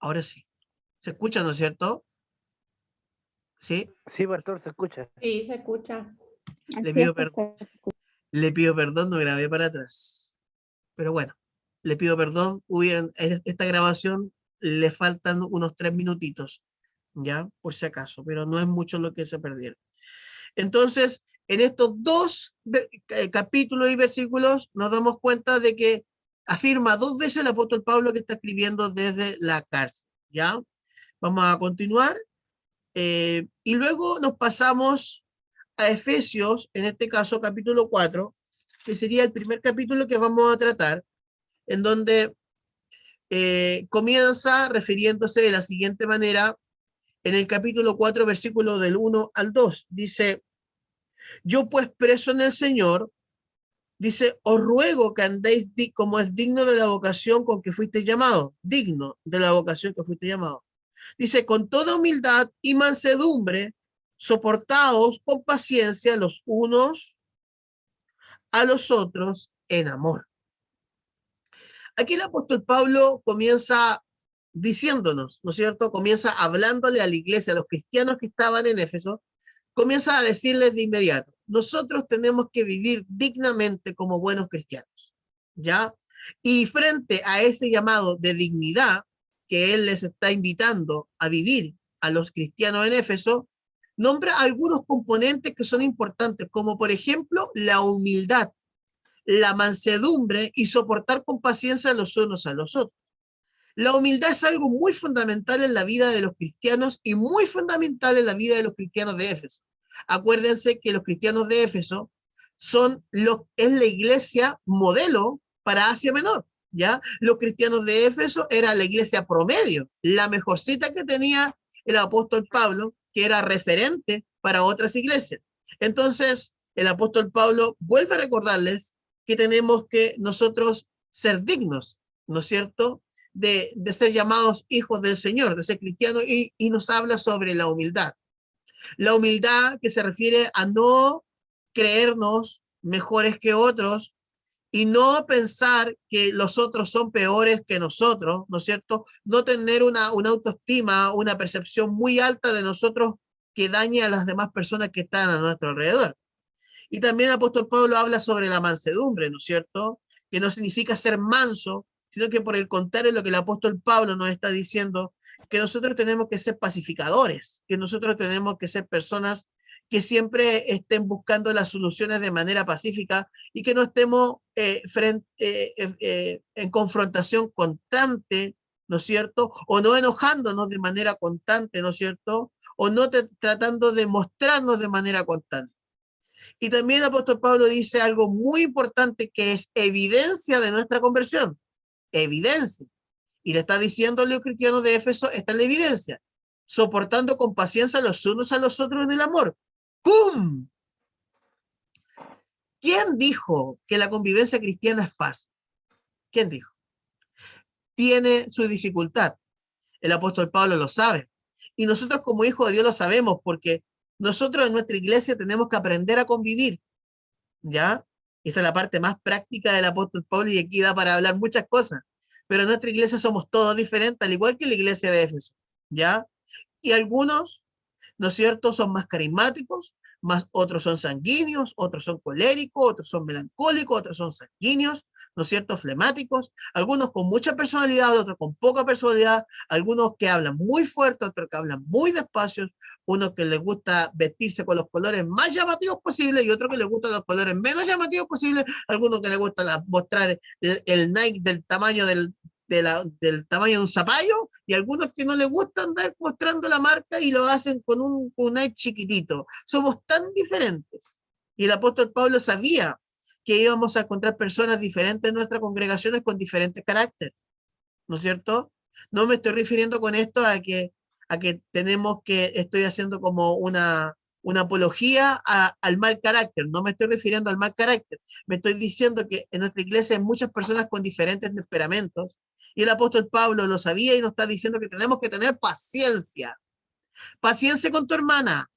Ahora sí. ¿Se escucha, no es cierto? ¿Sí? Sí, pastor, se escucha. Sí, se escucha. Le Así es, pido, pastor. le pido perdón, no grabé para atrás. Pero bueno, le pido perdón. Esta grabación le faltan unos 3 minutitos, ya, por si acaso, pero no es mucho lo que se perdieron. Entonces, en estos dos capítulos y versículos nos damos cuenta de que afirma 2 veces el apóstol Pablo que está escribiendo desde la cárcel, ¿ya? Vamos a continuar y luego nos pasamos a Efesios, en este caso capítulo 4, que sería el primer capítulo que vamos a tratar, en donde comienza refiriéndose de la siguiente manera, en el capítulo 4, versículo del 1 al 2, dice, yo pues preso en el Señor, dice, os ruego que andéis como es digno de la vocación con que fuiste llamado, digno de la vocación que fuiste llamado. Dice, con toda humildad y mansedumbre, soportaos con paciencia los unos a los otros en amor. Aquí el apóstol Pablo comienza diciéndonos, ¿no es cierto? Comienza hablándole a la iglesia, a los cristianos que estaban en Éfeso, comienza a decirles de inmediato, nosotros tenemos que vivir dignamente como buenos cristianos, ¿ya? Y frente a ese llamado de dignidad que él les está invitando a vivir a los cristianos en Éfeso, nombra algunos componentes que son importantes, como por ejemplo la humildad, la mansedumbre y soportar con paciencia los unos a los otros. La humildad es algo muy fundamental en la vida de los cristianos y muy fundamental en la vida de los cristianos de Éfeso. Acuérdense que los cristianos de Éfeso es la iglesia modelo para Asia Menor, ¿ya? Los cristianos de Éfeso era la iglesia promedio, la mejorcita que tenía el apóstol Pablo, que era referente para otras iglesias. Entonces, el apóstol Pablo vuelve a recordarles que tenemos que nosotros ser dignos, ¿no es cierto?, de ser llamados hijos del Señor, de ser cristianos, y nos habla sobre la humildad. La humildad que se refiere a no creernos mejores que otros y no pensar que los otros son peores que nosotros, ¿no es cierto? No tener una autoestima, una percepción muy alta de nosotros que dañe a las demás personas que están a nuestro alrededor. Y también el apóstol Pablo habla sobre la mansedumbre, ¿no es cierto? Que no significa ser manso, sino que por el contrario, lo que el apóstol Pablo nos está diciendo, que nosotros tenemos que ser pacificadores, que nosotros tenemos que ser personas que siempre estén buscando las soluciones de manera pacífica y que no estemos en confrontación constante, ¿no es cierto? O no enojándonos de manera constante, ¿no es cierto? O no tratando de mostrarnos de manera constante. Y también el apóstol Pablo dice algo muy importante que es evidencia de nuestra conversión. Evidencia. Y le está diciendo a los cristianos de Éfeso, esta es la evidencia. Soportando con paciencia los unos a los otros en el amor. ¡Pum! ¿Quién dijo que la convivencia cristiana es fácil? ¿Quién dijo? Tiene su dificultad. El apóstol Pablo lo sabe. Y nosotros como hijos de Dios lo sabemos porque nosotros en nuestra iglesia tenemos que aprender a convivir. ¿Ya? Esta es la parte más práctica del apóstol Pablo y aquí da para hablar muchas cosas. Pero en nuestra iglesia somos todos diferentes, al igual que la iglesia de Éfeso, ¿ya? Y algunos, ¿no es cierto?, son más carismáticos, más otros son sanguíneos, otros son coléricos, otros son melancólicos, otros son sanguíneos, ¿no es cierto?, flemáticos, algunos con mucha personalidad, otros con poca personalidad, algunos que hablan muy fuerte, otros que hablan muy despacio, unos que les gusta vestirse con los colores más llamativos posibles y otros que les gustan los colores menos llamativos posibles, algunos que les gusta mostrar el Nike del tamaño del tamaño de un zapallo y algunos que no les gusta andar mostrando la marca y lo hacen con un Nike chiquitito. Somos tan diferentes. Y el apóstol Pablo sabía que íbamos a encontrar personas diferentes en nuestras congregaciones con diferentes caracteres, ¿no es cierto? No me estoy refiriendo con esto a que estoy haciendo como una apología al mal carácter, no me estoy refiriendo al mal carácter, me estoy diciendo que en nuestra iglesia hay muchas personas con diferentes temperamentos y el apóstol Pablo lo sabía y nos está diciendo que tenemos que tener paciencia. Paciencia con tu hermana,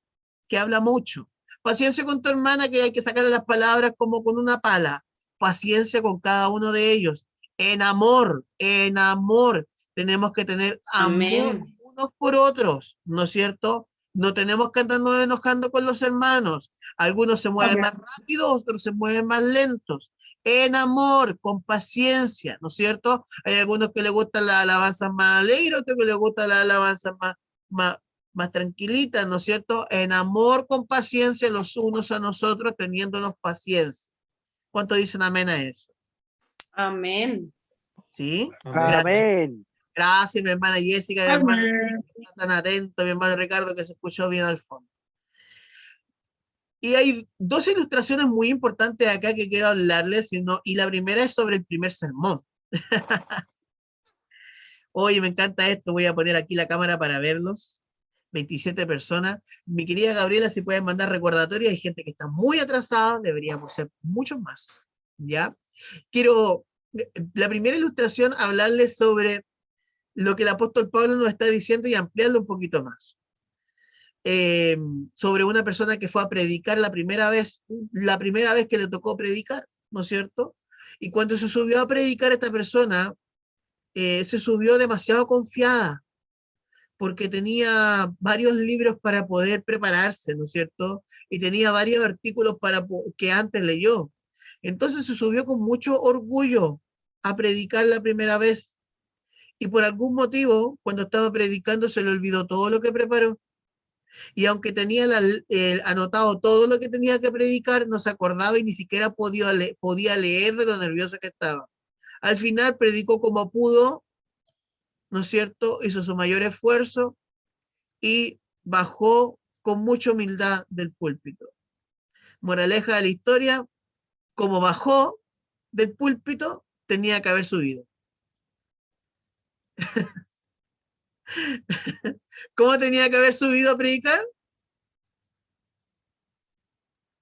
que habla mucho. Paciencia con tu hermana, que hay que sacarle las palabras como con una pala. Paciencia con cada uno de ellos. En amor, tenemos que tener amor Amén. unos por otros, ¿no es cierto? No tenemos que andarnos enojando con los hermanos. Algunos se mueven más rápido, otros se mueven más lentos. En amor, con paciencia, ¿no es cierto? Hay algunos que les gusta la alabanza más alegre, otros que les gusta la alabanza más, más tranquilita, ¿no es cierto? En amor, con paciencia, los unos a nosotros, teniéndonos paciencia. ¿Cuánto dicen amén a eso? Amén. ¿Sí? Amén. Gracias. Amén. Gracias, mi hermana Jessica, mi hermana Amén. que está tan atento, mi hermano Ricardo, que se escuchó bien al fondo. Y hay dos ilustraciones muy importantes acá que quiero hablarles, y la primera es sobre el primer sermón. Oye, me encanta esto, voy a poner aquí la cámara para verlos. 27 personas. Mi querida Gabriela, si pueden mandar recordatorios, hay gente que está muy atrasada, deberíamos ser muchos más. ¿Ya? Quiero, la primera ilustración, hablarles sobre lo que el apóstol Pablo nos está diciendo y ampliarlo un poquito más. Eh, Sobre una persona que fue a predicar la primera vez que le tocó predicar, ¿no es cierto? Y cuando se subió a predicar esta persona, se subió demasiado confiada, porque tenía varios libros para poder prepararse, ¿no es cierto? Y tenía varios artículos que antes leyó. Entonces se subió con mucho orgullo a predicar la primera vez. Y por algún motivo, cuando estaba predicando, se le olvidó todo lo que preparó. Y aunque tenía anotado todo lo que tenía que predicar, no se acordaba y ni siquiera podía leer de lo nervioso que estaba. Al final predicó como pudo, ¿no es cierto? Hizo su mayor esfuerzo y bajó con mucha humildad del púlpito. Moraleja de la historia, como bajó del púlpito, tenía que haber subido. ¿Cómo tenía que haber subido a predicar?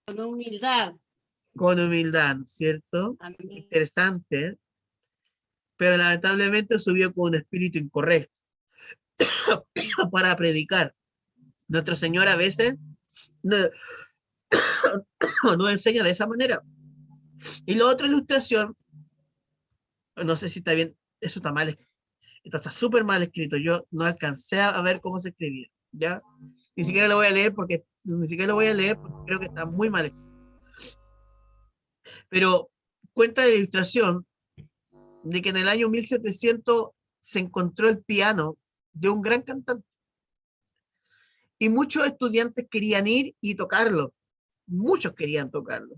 Con humildad. Con humildad, ¿cierto? Amén. Interesante, pero lamentablemente subió con un espíritu incorrecto para predicar. Nuestro Señor a veces no, no enseña de esa manera. Y la otra ilustración, no sé si está bien, eso está mal, esto está súper mal escrito, yo no alcancé a ver cómo se escribía, ¿ya? Ni siquiera lo voy a leer porque, ni siquiera lo voy a leer porque creo que está muy mal escrito. Pero cuenta de ilustración de que en el año 1700 se encontró el piano de un gran cantante y muchos estudiantes querían ir y tocarlo, muchos querían tocarlo,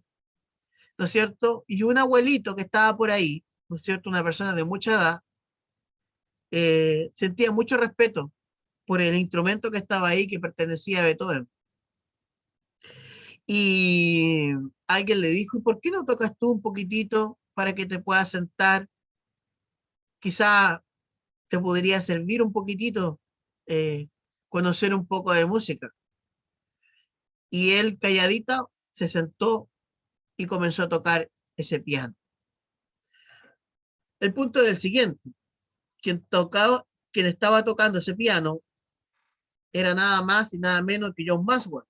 ¿no es cierto? Y un abuelito que estaba por ahí, ¿no es cierto? Una persona de mucha edad, sentía mucho respeto por el instrumento que estaba ahí, que pertenecía a Beethoven. Y alguien le dijo, ¿y por qué no tocas tú un poquitito para que te puedas sentar? Quizá te podría servir un poquitito conocer un poco de música. Y él calladita se sentó y comenzó a tocar ese piano. El punto es el siguiente, quien estaba tocando ese piano era nada más y nada menos que John Wesley.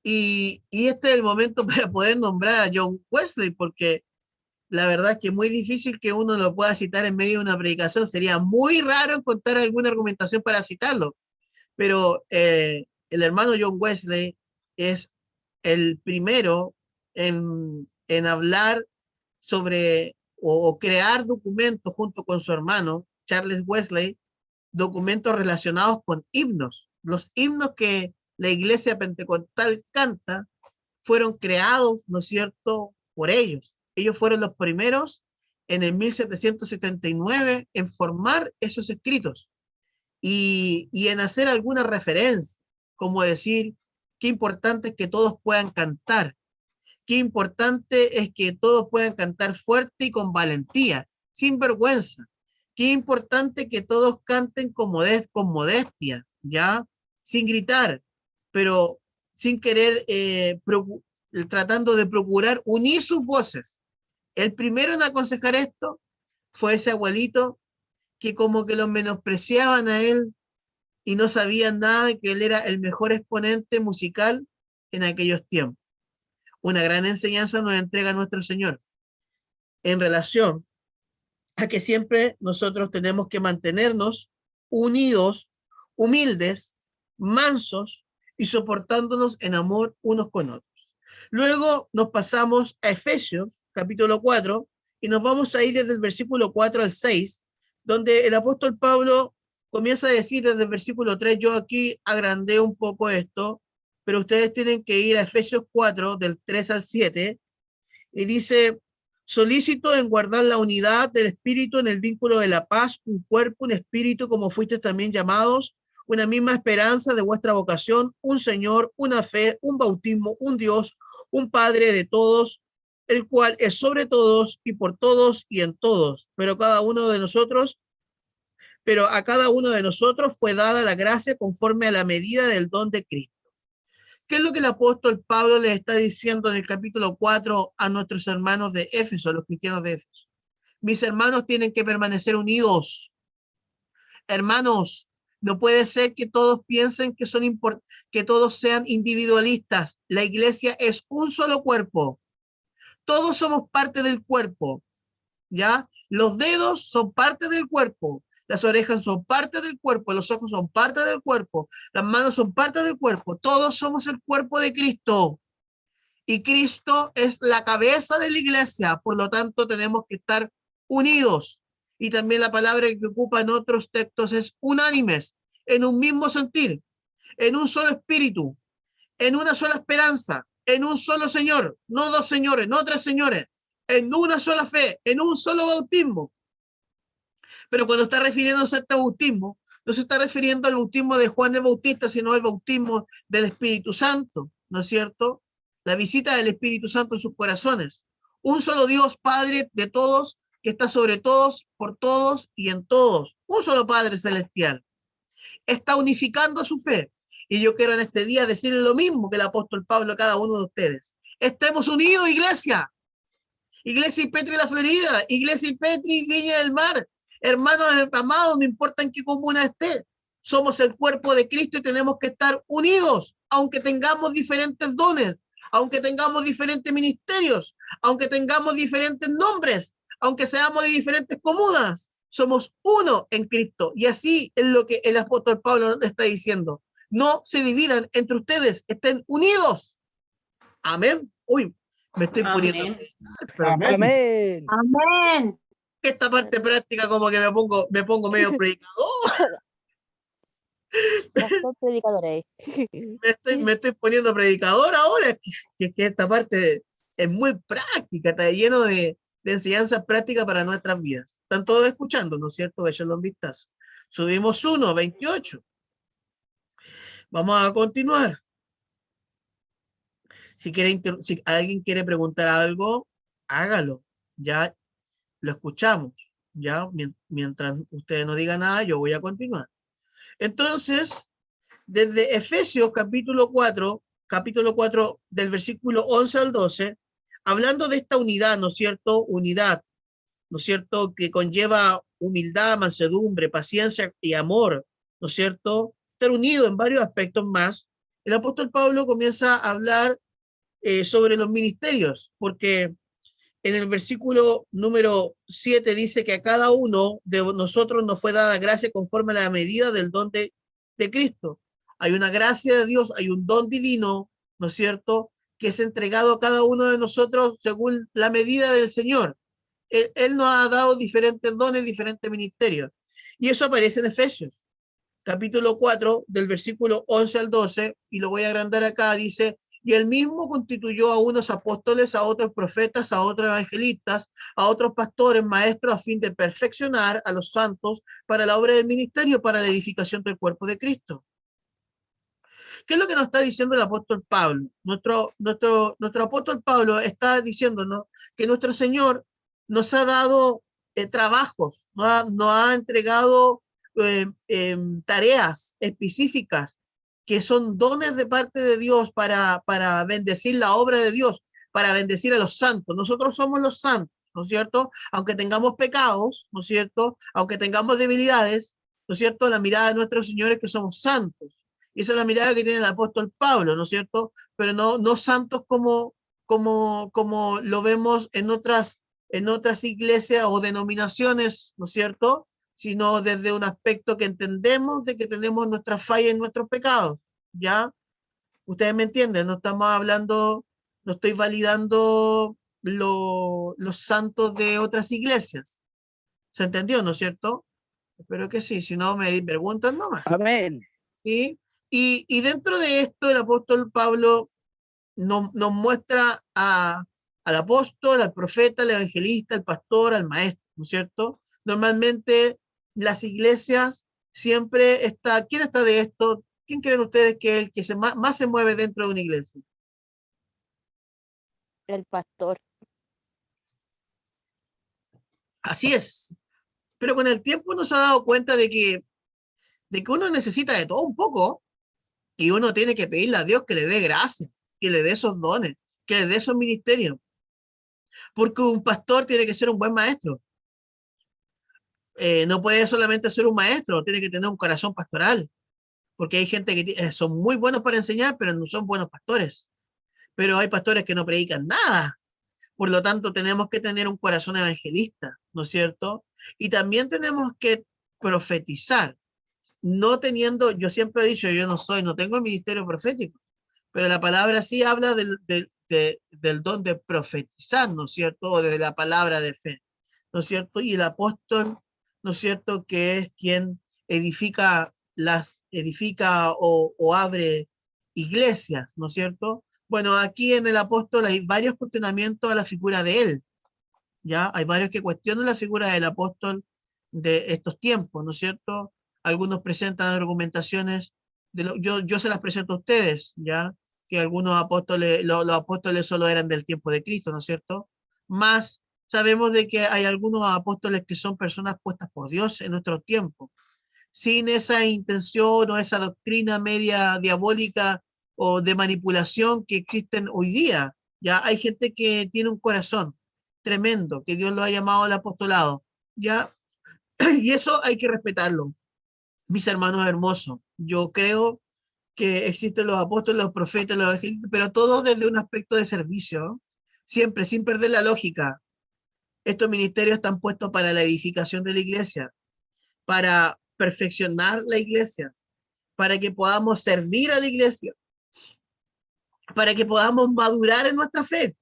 Y este es el momento para poder nombrar a John Wesley, porque la verdad es que es muy difícil que uno lo pueda citar en medio de una predicación. Sería muy raro encontrar alguna argumentación para citarlo. Pero el hermano John Wesley es el primero en hablar sobre o crear documentos junto con su hermano, Charles Wesley, documentos relacionados con himnos. Los himnos que la iglesia pentecostal canta fueron creados, ¿no es cierto?, por ellos. Ellos fueron los primeros en el 1779 en formar esos escritos y en hacer alguna referencia, como decir, qué importante es que todos puedan cantar, qué importante es que todos puedan cantar fuerte y con valentía, sin vergüenza, qué importante que todos canten con modestia, ¿ya? Sin gritar, pero sin querer, tratando de procurar unir sus voces. El primero en aconsejar esto fue ese abuelito que como que lo menospreciaban a él y no sabían nada de que él era el mejor exponente musical en aquellos tiempos. Una gran enseñanza nos entrega nuestro Señor en relación a que siempre nosotros tenemos que mantenernos unidos, humildes, mansos y soportándonos en amor unos con otros. Luego nos pasamos a Efesios, capítulo 4, y nos vamos a ir desde el versículo 4 al 6, donde el apóstol Pablo comienza a decir desde el versículo 3, yo aquí agrandé un poco esto, pero ustedes tienen que ir a Efesios 4, del 3 al 7, y dice, solícito en guardar la unidad del espíritu en el vínculo de la paz, un cuerpo, un espíritu, como fuisteis también llamados, una misma esperanza de vuestra vocación, un Señor, una fe, un bautismo, un Dios, un Padre de todos, el cual es sobre todos y por todos y en todos, pero a cada uno de nosotros fue dada la gracia conforme a la medida del don de Cristo. ¿Qué es lo que el apóstol Pablo le está diciendo en el capítulo 4 a nuestros hermanos de Éfeso, a los cristianos de Éfeso? Mis hermanos tienen que permanecer unidos. Hermanos, no puede ser que todos piensen que que todos sean individualistas. La iglesia es un solo cuerpo. Todos somos parte del cuerpo, ¿ya? Los dedos son parte del cuerpo, las orejas son parte del cuerpo, los ojos son parte del cuerpo, las manos son parte del cuerpo. Todos somos el cuerpo de Cristo y Cristo es la cabeza de la iglesia. Por lo tanto, tenemos que estar unidos. Y también la palabra que ocupa en otros textos es unánimes, en un mismo sentir, en un solo espíritu, en una sola esperanza, en un solo Señor, no dos señores, no tres señores, en una sola fe, en un solo bautismo. Pero cuando está refiriéndose a este bautismo, no se está refiriendo al bautismo de Juan el Bautista, sino al bautismo del Espíritu Santo, ¿no es cierto? La visita del Espíritu Santo en sus corazones. Un solo Dios, Padre de todos, que está sobre todos, por todos y en todos. Un solo Padre celestial. Está unificando su fe. Y yo quiero en este día decirle lo mismo que el apóstol Pablo a cada uno de ustedes. Estemos unidos, iglesia. Iglesia y Petri La Florida, Iglesia y Petri Viña del Mar, hermanos amados, no importa en qué comuna esté, somos el cuerpo de Cristo y tenemos que estar unidos, aunque tengamos diferentes dones, aunque tengamos diferentes ministerios, aunque tengamos diferentes nombres, aunque seamos de diferentes comunas, somos uno en Cristo. Y así es lo que el apóstol Pablo está diciendo. No se dividan entre ustedes, estén unidos. Amén. Uy, me estoy poniendo. Amén. Pero Amén. Amén. esta parte práctica como que me pongo medio predicador, Pastor predicador ahí. me estoy poniendo predicador ahora, que esta parte es muy práctica, está lleno de enseñanzas prácticas para nuestras vidas. Están todos escuchando, ¿no es cierto? Échenle un vistazo. Subimos 1:28. Vamos a continuar. Si alguien quiere preguntar algo, hágalo. Ya lo escuchamos. Ya, mientras ustedes no digan nada, yo voy a continuar. Entonces, desde Efesios capítulo 4 del versículo 11 al 12, hablando de esta unidad, ¿no es cierto? Unidad, ¿no es cierto? Que conlleva humildad, mansedumbre, paciencia y amor, ¿no es cierto? Estar unido en varios aspectos más. El apóstol Pablo comienza a hablar sobre los ministerios, porque en el versículo número 7 dice que a cada uno de nosotros nos fue dada gracia conforme a la medida del don de Cristo. Hay una gracia de Dios, hay un don divino, ¿no es cierto?, que es entregado a cada uno de nosotros según la medida del Señor. Él nos ha dado diferentes dones, diferentes ministerios. Y eso aparece en Efesios, capítulo 4, del versículo 11 al 12, y lo voy a agrandar acá, dice, y él mismo constituyó a unos apóstoles, a otros profetas, a otros evangelistas, a otros pastores, maestros, a fin de perfeccionar a los santos para la obra del ministerio, para la edificación del cuerpo de Cristo. ¿Qué es lo que nos está diciendo el apóstol Pablo? Nuestro apóstol Pablo está diciéndonos que nuestro Señor nos ha dado trabajos, nos ha entregado tareas específicas que son dones de parte de Dios para bendecir la obra de Dios, para bendecir a los santos. Nosotros somos los santos, ¿no es cierto? Aunque tengamos pecados, ¿no es cierto? Aunque tengamos debilidades, ¿no es cierto? La mirada de nuestro Señor es que somos santos. Y esa es la mirada que tiene el apóstol Pablo, ¿no es cierto? Pero no santos como lo vemos en otras en otras iglesias o denominaciones, ¿no es cierto? Sino desde un aspecto que entendemos de que tenemos nuestras fallas y nuestros pecados, ¿ya? Ustedes me entienden, no estamos hablando, no estoy validando los santos de otras iglesias. ¿Se entendió, no es cierto? Espero que sí, si no me preguntan nomás. Amén. ¿Sí? Y dentro de esto el apóstol Pablo nos muestra al apóstol, al profeta, al evangelista, al pastor, al maestro, ¿no es cierto? Normalmente las iglesias siempre está, ¿quién está de esto? ¿Quién creen ustedes que es el que más se mueve dentro de una iglesia? El pastor. Así es. Pero con el tiempo uno se ha dado cuenta de que uno necesita de todo un poco y uno tiene que pedirle a Dios que le dé gracia, que le dé esos dones, que le dé esos ministerios. Porque un pastor tiene que ser un buen maestro. No puede solamente ser un maestro, tiene que tener un corazón pastoral, porque hay gente que son muy buenos para enseñar, pero no son buenos pastores. Pero hay pastores que no predican nada. Por lo tanto, tenemos que tener un corazón evangelista, ¿no es cierto? Y también tenemos que profetizar, no teniendo, yo siempre he dicho, yo no tengo el ministerio profético, pero la palabra sí habla del don de profetizar, ¿no es cierto? O de la palabra de fe, ¿no es cierto? Y el apóstol, ¿no es cierto? Que es quien edifica o abre iglesias, ¿no es cierto? Bueno, aquí en el apóstol hay varios cuestionamientos a la figura de él, ¿ya? Hay varios que cuestionan la figura del apóstol de estos tiempos, ¿no es cierto? Algunos presentan argumentaciones, yo se las presento a ustedes, ¿ya? Que algunos apóstoles, los apóstoles solo eran del tiempo de Cristo, ¿no es cierto? Más sabemos de que hay algunos apóstoles que son personas puestas por Dios en nuestro tiempo, sin esa intención o esa doctrina media diabólica o de manipulación que existen hoy día. Ya hay gente que tiene un corazón tremendo, que Dios lo ha llamado al apostolado, ya, y eso hay que respetarlo. Mis hermanos hermosos, yo creo que existen los apóstoles, los profetas, los evangelistas, pero todos desde un aspecto de servicio, ¿no? Siempre, sin perder la lógica. Estos ministerios están puestos para la edificación de la iglesia, para perfeccionar la iglesia, para que podamos servir a la iglesia, para que podamos madurar en nuestra fe,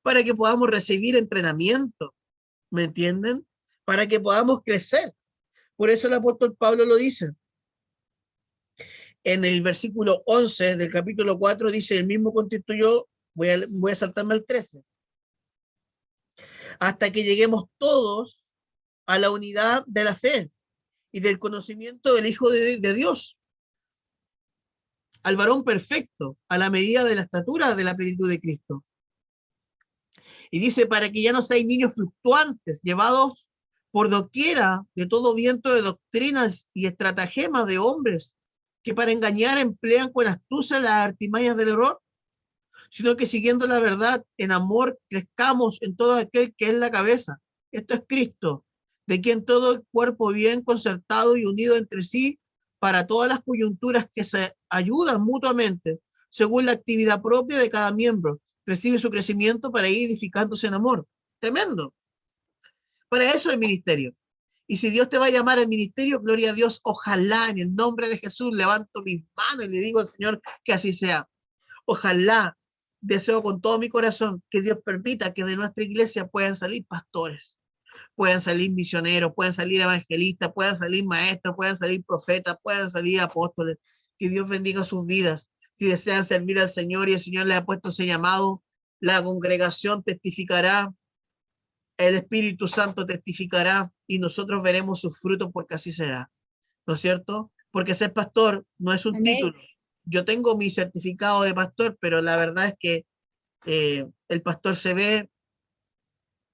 para que podamos recibir entrenamiento, ¿me entienden? Para que podamos crecer. Por eso el apóstol Pablo lo dice. En el versículo 11 del capítulo 4 dice, el mismo constituyó, voy a saltarme al 13, hasta que lleguemos todos a la unidad de la fe y del conocimiento del Hijo de Dios, al varón perfecto, a la medida de la estatura de la plenitud de Cristo. Y dice, para que ya no seáis niños fluctuantes, llevados por doquiera de todo viento de doctrinas y estratagemas de hombres, que para engañar emplean con astucia las artimañas del error, sino que siguiendo la verdad en amor crezcamos en todo aquel que es la cabeza. Esto es Cristo, de quien todo el cuerpo bien concertado y unido entre sí para todas las coyunturas que se ayudan mutuamente, según la actividad propia de cada miembro, recibe su crecimiento para ir edificándose en amor. Tremendo. Para eso es el ministerio. Y si Dios te va a llamar al ministerio, gloria a Dios, ojalá en el nombre de Jesús levanto mis manos y le digo al Señor que así sea. Ojalá, deseo con todo mi corazón que Dios permita que de nuestra iglesia puedan salir pastores, puedan salir misioneros, puedan salir evangelistas, puedan salir maestros, puedan salir profetas, puedan salir apóstoles. Que Dios bendiga sus vidas. Si desean servir al Señor y el Señor les ha puesto ese llamado, la congregación testificará, el Espíritu Santo testificará y nosotros veremos sus frutos porque así será. ¿No es cierto? Porque ser pastor no es un Amén. título. Yo tengo mi certificado de pastor, pero la verdad es que el pastor se ve,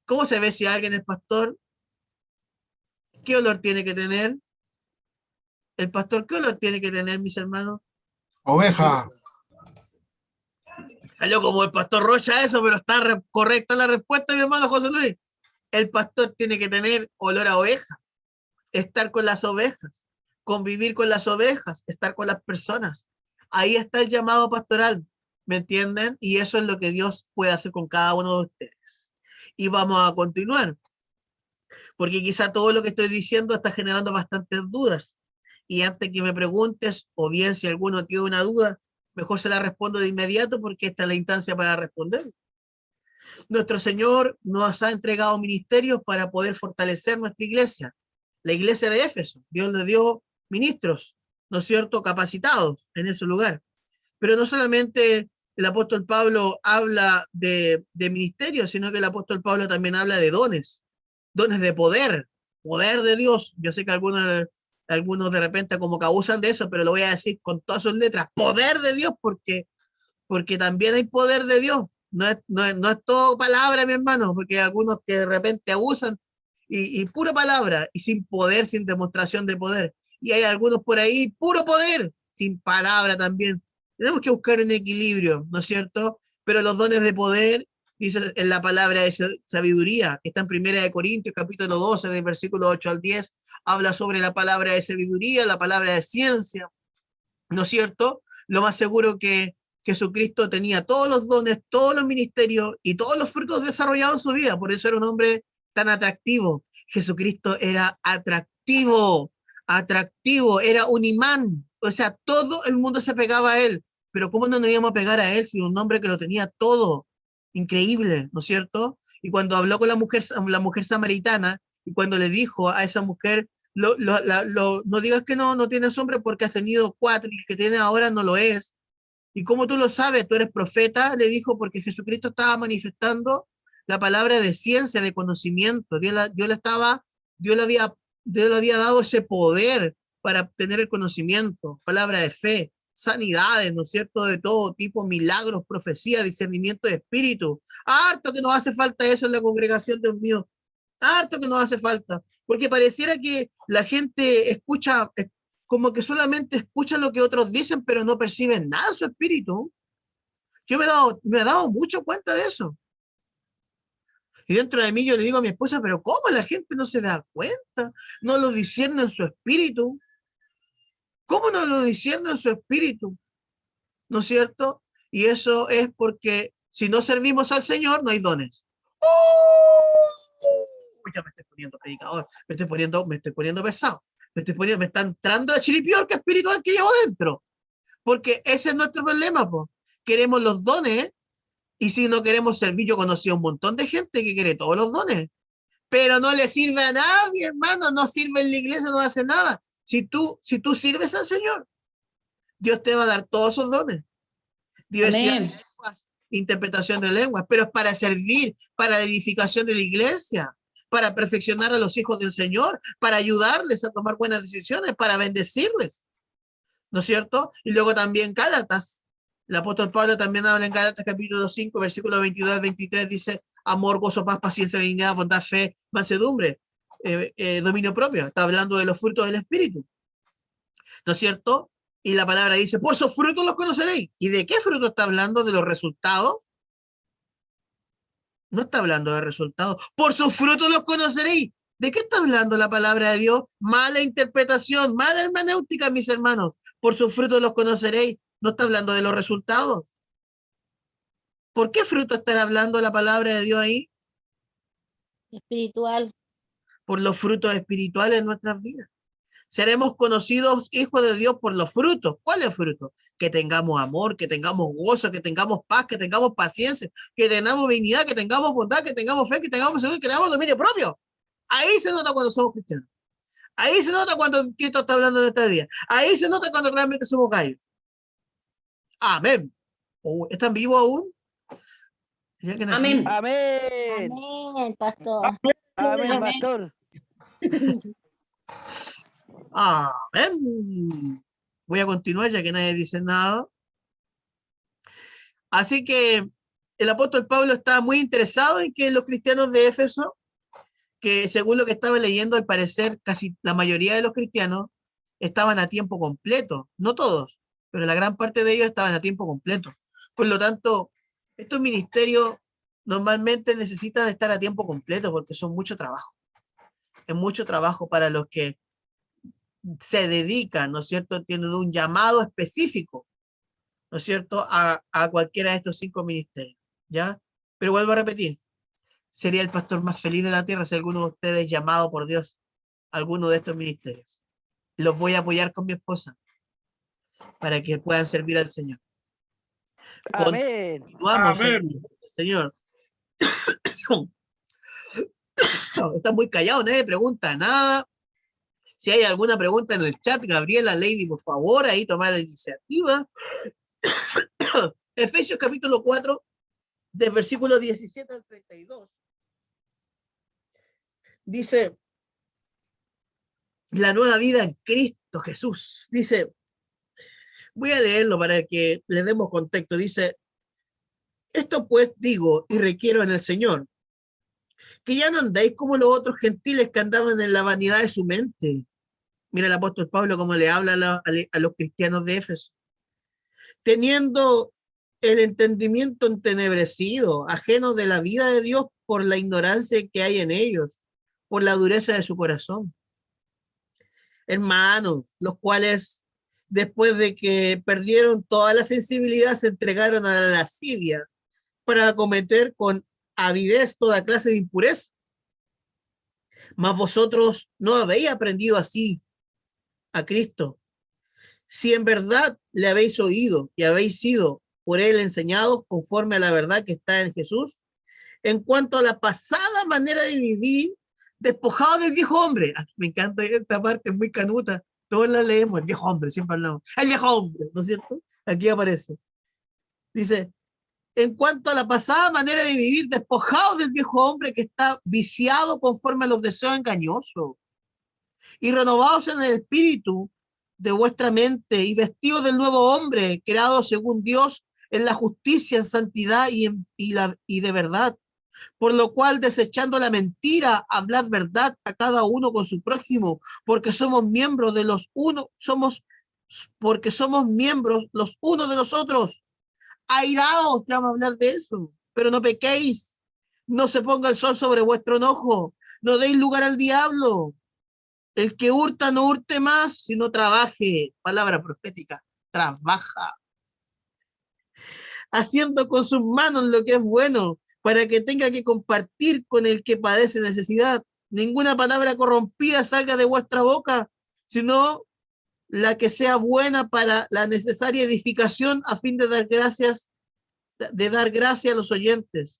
¿cómo se ve si alguien es pastor? ¿Qué olor tiene que tener? El pastor, ¿qué olor tiene que tener, mis hermanos? Oveja. Salió como el pastor Rocha eso, pero está correcta la respuesta, mi hermano José Luis. El pastor tiene que tener olor a oveja, estar con las ovejas, convivir con las ovejas, estar con las personas. Ahí está el llamado pastoral, ¿me entienden? Y eso es lo que Dios puede hacer con cada uno de ustedes. Y vamos a continuar, porque quizá todo lo que estoy diciendo está generando bastantes dudas. Y antes que me preguntes, o bien si alguno tiene una duda, mejor se la respondo de inmediato porque esta es la instancia para responder. Nuestro Señor nos ha entregado ministerios para poder fortalecer nuestra iglesia. La iglesia de Éfeso, Dios le dio ministros, ¿no es cierto?, capacitados en ese lugar. Pero no solamente el apóstol Pablo habla de ministerios, sino que el apóstol Pablo también habla de dones, dones de poder, poder de Dios. Yo sé que algunos de repente como que abusan de eso, pero lo voy a decir con todas sus letras, poder de Dios, porque también hay poder de Dios. No es todo palabra, mi hermano, porque hay algunos que de repente abusan y pura palabra y sin poder, sin demostración de poder. Y hay algunos por ahí, puro poder, sin palabra también. Tenemos que buscar un equilibrio, ¿no es cierto? Pero los dones de poder, dice en la palabra de sabiduría, que está en 1 Corintios, capítulo 12, del versículo 8 al 10, habla sobre la palabra de sabiduría, la palabra de ciencia, ¿no es cierto? Lo más seguro que Jesucristo tenía todos los dones, todos los ministerios y todos los frutos desarrollados en su vida. Por eso era un hombre tan atractivo. Jesucristo era atractivo, atractivo, era un imán. O sea, todo el mundo se pegaba a él. Pero ¿cómo no nos íbamos a pegar a él si un hombre que lo tenía todo? Increíble, ¿no es cierto? Y cuando habló con la mujer samaritana, y cuando le dijo a esa mujer, no digas que no tienes hombre porque has tenido cuatro y el que tienes ahora no lo es. ¿Y cómo tú lo sabes? ¿Tú eres profeta? Le dijo, porque Jesucristo estaba manifestando la palabra de ciencia, de conocimiento. Dios le había dado ese poder para obtener el conocimiento, palabra de fe, sanidades, ¿no es cierto? De todo tipo, milagros, profecía, discernimiento de espíritu. Harto que nos hace falta eso en la congregación, Dios mío. Harto que nos hace falta, porque pareciera que la gente escucha, como que solamente escucha lo que otros dicen, pero no perciben nada en su espíritu. Yo me he dado mucho cuenta de eso. Y dentro de mí yo le digo a mi esposa, pero ¿cómo la gente no se da cuenta? No lo discierne en su espíritu. ¿Cómo no lo discierne en su espíritu? ¿No es cierto? Y eso es porque si no servimos al Señor, no hay dones. ¡Oh! Ya me estoy poniendo predicador, me estoy poniendo pesado, me está entrando la chiripiorca espiritual que llevo dentro, porque ese es nuestro problema, pues. Queremos los dones y si no queremos servir, yo conocí a un montón de gente que quiere todos los dones, pero no le sirve a nadie, hermano, no sirve en la iglesia, no hace nada. Si tú sirves al Señor, Dios te va a dar todos esos dones, diversidad de Amén. lenguas, interpretación de lenguas, pero es para servir, para la edificación de la iglesia, para perfeccionar a los hijos del Señor, para ayudarles a tomar buenas decisiones, para bendecirles, ¿no es cierto? Y luego también Gálatas. El apóstol Pablo también habla en Gálatas capítulo 5, versículos 22 al 23, dice, amor, gozo, paz, paciencia, benignidad, bondad, fe, mansedumbre, dominio propio. Está hablando de los frutos del Espíritu, ¿no es cierto? Y la palabra dice, por sus frutos los conoceréis. ¿Y de qué fruto está hablando? ¿De los resultados? No está hablando de resultados. Por sus frutos los conoceréis. ¿De qué está hablando la palabra de Dios? Mala interpretación, mala hermenéutica, mis hermanos. Por sus frutos los conoceréis. No está hablando de los resultados. ¿Por qué fruto está hablando la palabra de Dios ahí? Espiritual. Por los frutos espirituales en nuestras vidas. Seremos conocidos hijos de Dios por los frutos. ¿Cuáles frutos? Que tengamos amor, que tengamos gozo, que tengamos paz, que tengamos paciencia, que tengamos dignidad, que tengamos bondad, que tengamos fe, que tengamos seguridad, que tengamos dominio propio. Ahí se nota cuando somos cristianos. Ahí se nota cuando Cristo está hablando en este día. Ahí se nota cuando realmente somos gallos. Amén. ¿Están vivos aún? ¿Hay alguien aquí? Amén. Amén. Amén, pastor. Amén, Amén. pastor. Amén. Voy a continuar ya que nadie dice nada. Así que el apóstol Pablo está muy interesado en que los cristianos de Éfeso, que según lo que estaba leyendo, al parecer casi la mayoría de los cristianos estaban a tiempo completo, no todos, pero la gran parte de ellos estaban a tiempo completo. Por lo tanto, estos ministerios normalmente necesitan estar a tiempo completo porque son mucho trabajo. Es mucho trabajo para los que se dedican, ¿no es cierto? Tienen un llamado específico, ¿no es cierto?, a cualquiera de estos 5 ministerios, ¿ya? Pero vuelvo a repetir, sería el pastor más feliz de la tierra si alguno de ustedes es llamado por Dios a alguno de estos ministerios. Los voy a apoyar con mi esposa para que puedan servir al Señor. Amén. Continuamos, Amén. Señor. Está muy callado, nadie pregunta nada. Si hay alguna pregunta en el chat, Gabriela, Lady, por favor, ahí tomar la iniciativa. Efesios capítulo 4, del versículo 17 al 32. Dice, la nueva vida en Cristo Jesús. Dice, voy a leerlo para que le demos contexto. Dice, esto pues digo y requiero en el Señor, que ya no andéis como los otros gentiles que andaban en la vanidad de su mente. Mira el apóstol Pablo cómo le habla a los cristianos de Éfeso. Teniendo el entendimiento entenebrecido, ajeno de la vida de Dios por la ignorancia que hay en ellos, por la dureza de su corazón. Hermanos, los cuales después de que perdieron toda la sensibilidad se entregaron a la lascivia para cometer con avidez toda clase de impureza. Mas vosotros no habéis aprendido así a Cristo. Si en verdad le habéis oído y habéis sido por él enseñados conforme a la verdad que está en Jesús, en cuanto a la pasada manera de vivir, despojado del viejo hombre. Me encanta esta parte, es muy canuta. Todos la leemos, el viejo hombre, siempre hablamos. El viejo hombre, ¿no es cierto? Aquí aparece. Dice, en cuanto a la pasada manera de vivir, despojado del viejo hombre que está viciado conforme a los deseos engañosos, y renovados en el espíritu de vuestra mente, y vestidos del nuevo hombre, creado según Dios, en la justicia, en santidad y de verdad. Por lo cual, desechando la mentira, hablad verdad a cada uno con su prójimo, porque somos miembros de los unos, porque somos miembros los unos de los otros. Airaos, ya vamos a hablar de eso, pero no pequéis, no se ponga el sol sobre vuestro enojo, no deis lugar al diablo. El que hurta no hurte más, sino trabaje, palabra profética, trabaja, haciendo con sus manos lo que es bueno, para que tenga que compartir con el que padece necesidad. Ninguna palabra corrompida salga de vuestra boca, sino la que sea buena para la necesaria edificación a fin de dar gracia a los oyentes.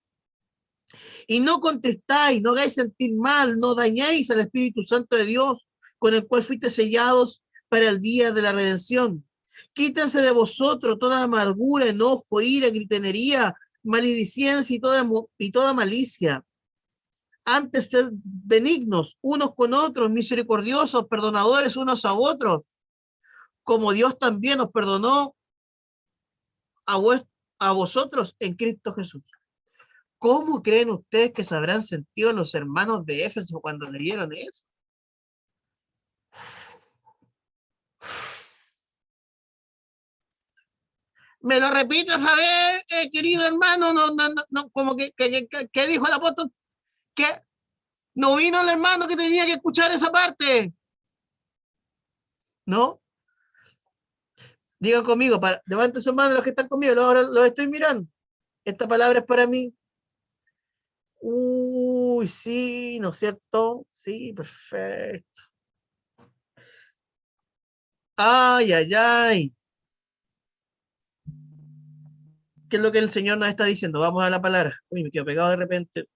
Y no contristáis, no hagáis sentir mal, no dañéis al Espíritu Santo de Dios, con el cual fuiste sellados para el día de la redención. Quítense de vosotros toda amargura, enojo, ira, gritenería, maledicencia y toda malicia. Antes sed benignos unos con otros, misericordiosos, perdonadores unos a otros, como Dios también os perdonó a vosotros en Cristo Jesús. ¿Cómo creen ustedes que se habrán sentido los hermanos de Éfeso cuando leyeron eso? Me lo repito otra vez, querido hermano, no, como que dijo el apóstol, que no vino el hermano que tenía que escuchar esa parte. ¿No? Digan conmigo, levanten sus manos los que están conmigo, ahora los estoy mirando. Esta palabra es para mí. Uy, sí, ¿no es cierto? Sí, perfecto. Ay, ay, ay. ¿Qué es lo que el Señor nos está diciendo? Vamos a la palabra. Uy, me quedo pegado de repente.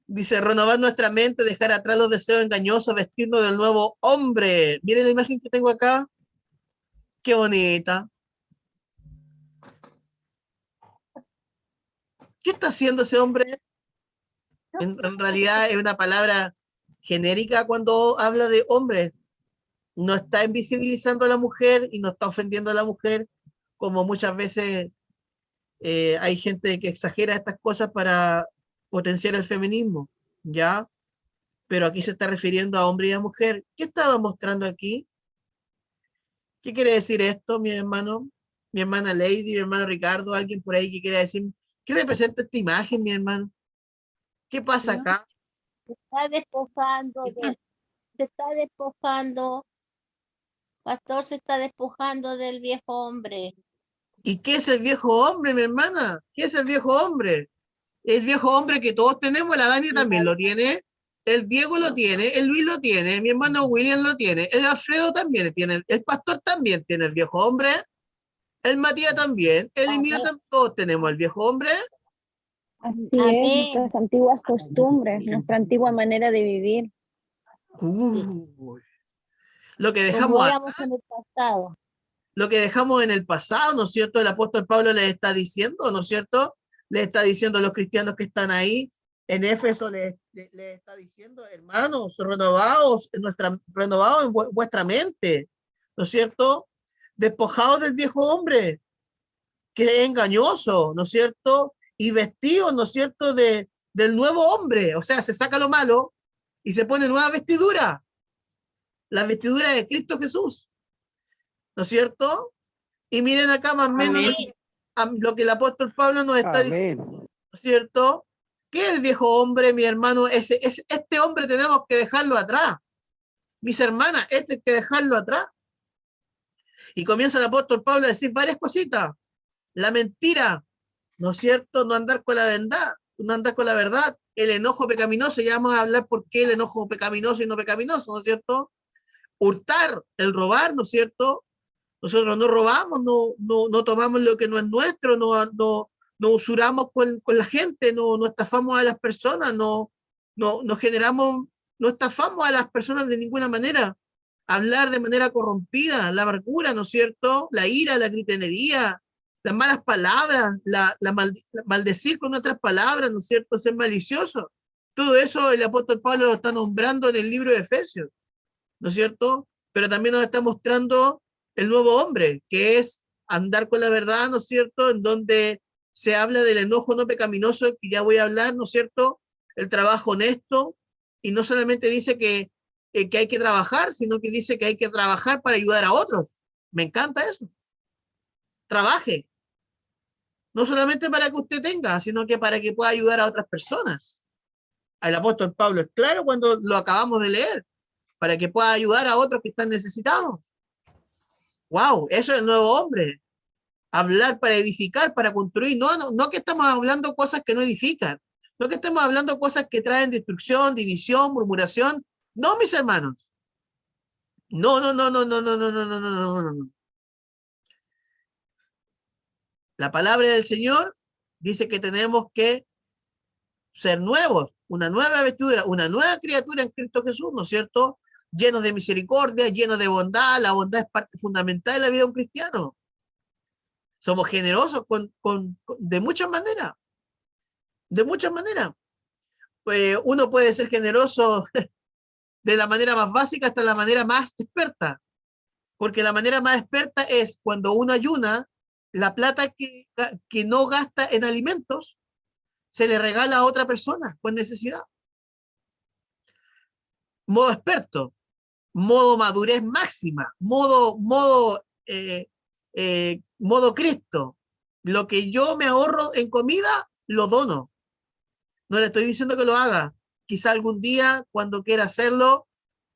Dice, renovar nuestra mente, dejar atrás los deseos engañosos, vestirnos del nuevo hombre. Miren la imagen que tengo acá. Qué bonita. ¿Qué está haciendo ese hombre? En realidad es una palabra genérica cuando habla de hombre. No está invisibilizando a la mujer y no está ofendiendo a la mujer, como muchas veces hay gente que exagera estas cosas para potenciar el feminismo, ¿ya? Pero aquí se está refiriendo a hombre y a mujer. ¿Qué estaba mostrando aquí? ¿Qué quiere decir esto, mi hermano? Mi hermana Lady, mi hermano Ricardo, alguien por ahí que quiere decir, ¿qué representa esta imagen, mi hermano? ¿Qué pasa No, acá? se está despojando, pastor, se está despojando del viejo hombre. ¿Y qué es el viejo hombre, mi hermana? ¿Qué es el viejo hombre? El viejo hombre que todos tenemos, la Dani también lo tiene, el Diego lo tiene, el Luis lo tiene, mi hermano William lo tiene, el Alfredo también tiene, el pastor también tiene el viejo hombre, el Matías también, el Emilio también, todos tenemos el viejo hombre. Así es, Amén. nuestras antiguas costumbres, nuestra antigua manera de vivir. Uy, lo que Como dejamos éramos en el pasado. lo que dejamos en el pasado, ¿no es cierto? El apóstol Pablo les está diciendo, ¿no es cierto? Les está diciendo a los cristianos que están ahí en Éfeso, les está diciendo, hermanos, renovados en vuestra mente, ¿no es cierto? Despojados del viejo hombre, que es engañoso, ¿no es cierto? Y vestidos, ¿no es cierto?, del nuevo hombre, o sea, se saca lo malo y se pone nueva vestidura, la vestidura de Cristo Jesús, ¿no es cierto? Y miren acá más o menos lo que el apóstol Pablo nos está diciendo, Amén. ¿no es cierto? Que el viejo hombre, mi hermano, este hombre tenemos que dejarlo atrás. Mis hermanas, este hay que dejarlo atrás. Y comienza el apóstol Pablo a decir varias cositas. La mentira, ¿no es cierto? No andar con la verdad, no andar con la verdad. El enojo pecaminoso, ya vamos a hablar por qué el enojo pecaminoso y no pecaminoso, ¿no es cierto? Hurtar, el robar, ¿no es cierto? Nosotros no robamos, no tomamos lo que no es nuestro, no usuramos con la gente, no estafamos a las personas, no generamos, no estafamos a las personas de ninguna manera. Hablar de manera corrompida, la amargura, ¿no es cierto? La ira, la gritenería, las malas palabras, maldecir con otras palabras, ¿no es cierto? Ser malicioso. Todo eso el apóstol Pablo lo está nombrando en el libro de Efesios, ¿no es cierto? Pero también nos está mostrando el nuevo hombre, que es andar con la verdad, ¿no es cierto? En donde se habla del enojo no pecaminoso, que ya voy a hablar, ¿no es cierto? El trabajo honesto, y no solamente dice que hay que trabajar, sino que dice que hay que trabajar para ayudar a otros. Me encanta eso. Trabaje. No solamente para que usted tenga, sino que para que pueda ayudar a otras personas. El apóstol Pablo es claro cuando lo acabamos de leer, para que pueda ayudar a otros que están necesitados. Wow, eso es el nuevo hombre. Hablar para edificar, para construir. No que estamos hablando cosas que no edifican. No que estemos hablando cosas que traen destrucción, división, murmuración. No, mis hermanos. No. La palabra del Señor dice que tenemos que ser nuevos, una nueva vestidura, una nueva criatura en Cristo Jesús, ¿no es cierto? Llenos de misericordia, llenos de bondad. La bondad es parte fundamental de la vida de un cristiano. Somos generosos de muchas maneras. De muchas maneras. Pues uno puede ser generoso de la manera más básica hasta la manera más experta. Porque la manera más experta es cuando uno ayuna, la plata que no gasta en alimentos se le regala a otra persona con necesidad. Modo experto, modo madurez máxima, modo Cristo. Lo que yo me ahorro en comida, lo dono. No le estoy diciendo que lo haga. Quizá algún día, cuando quiera hacerlo,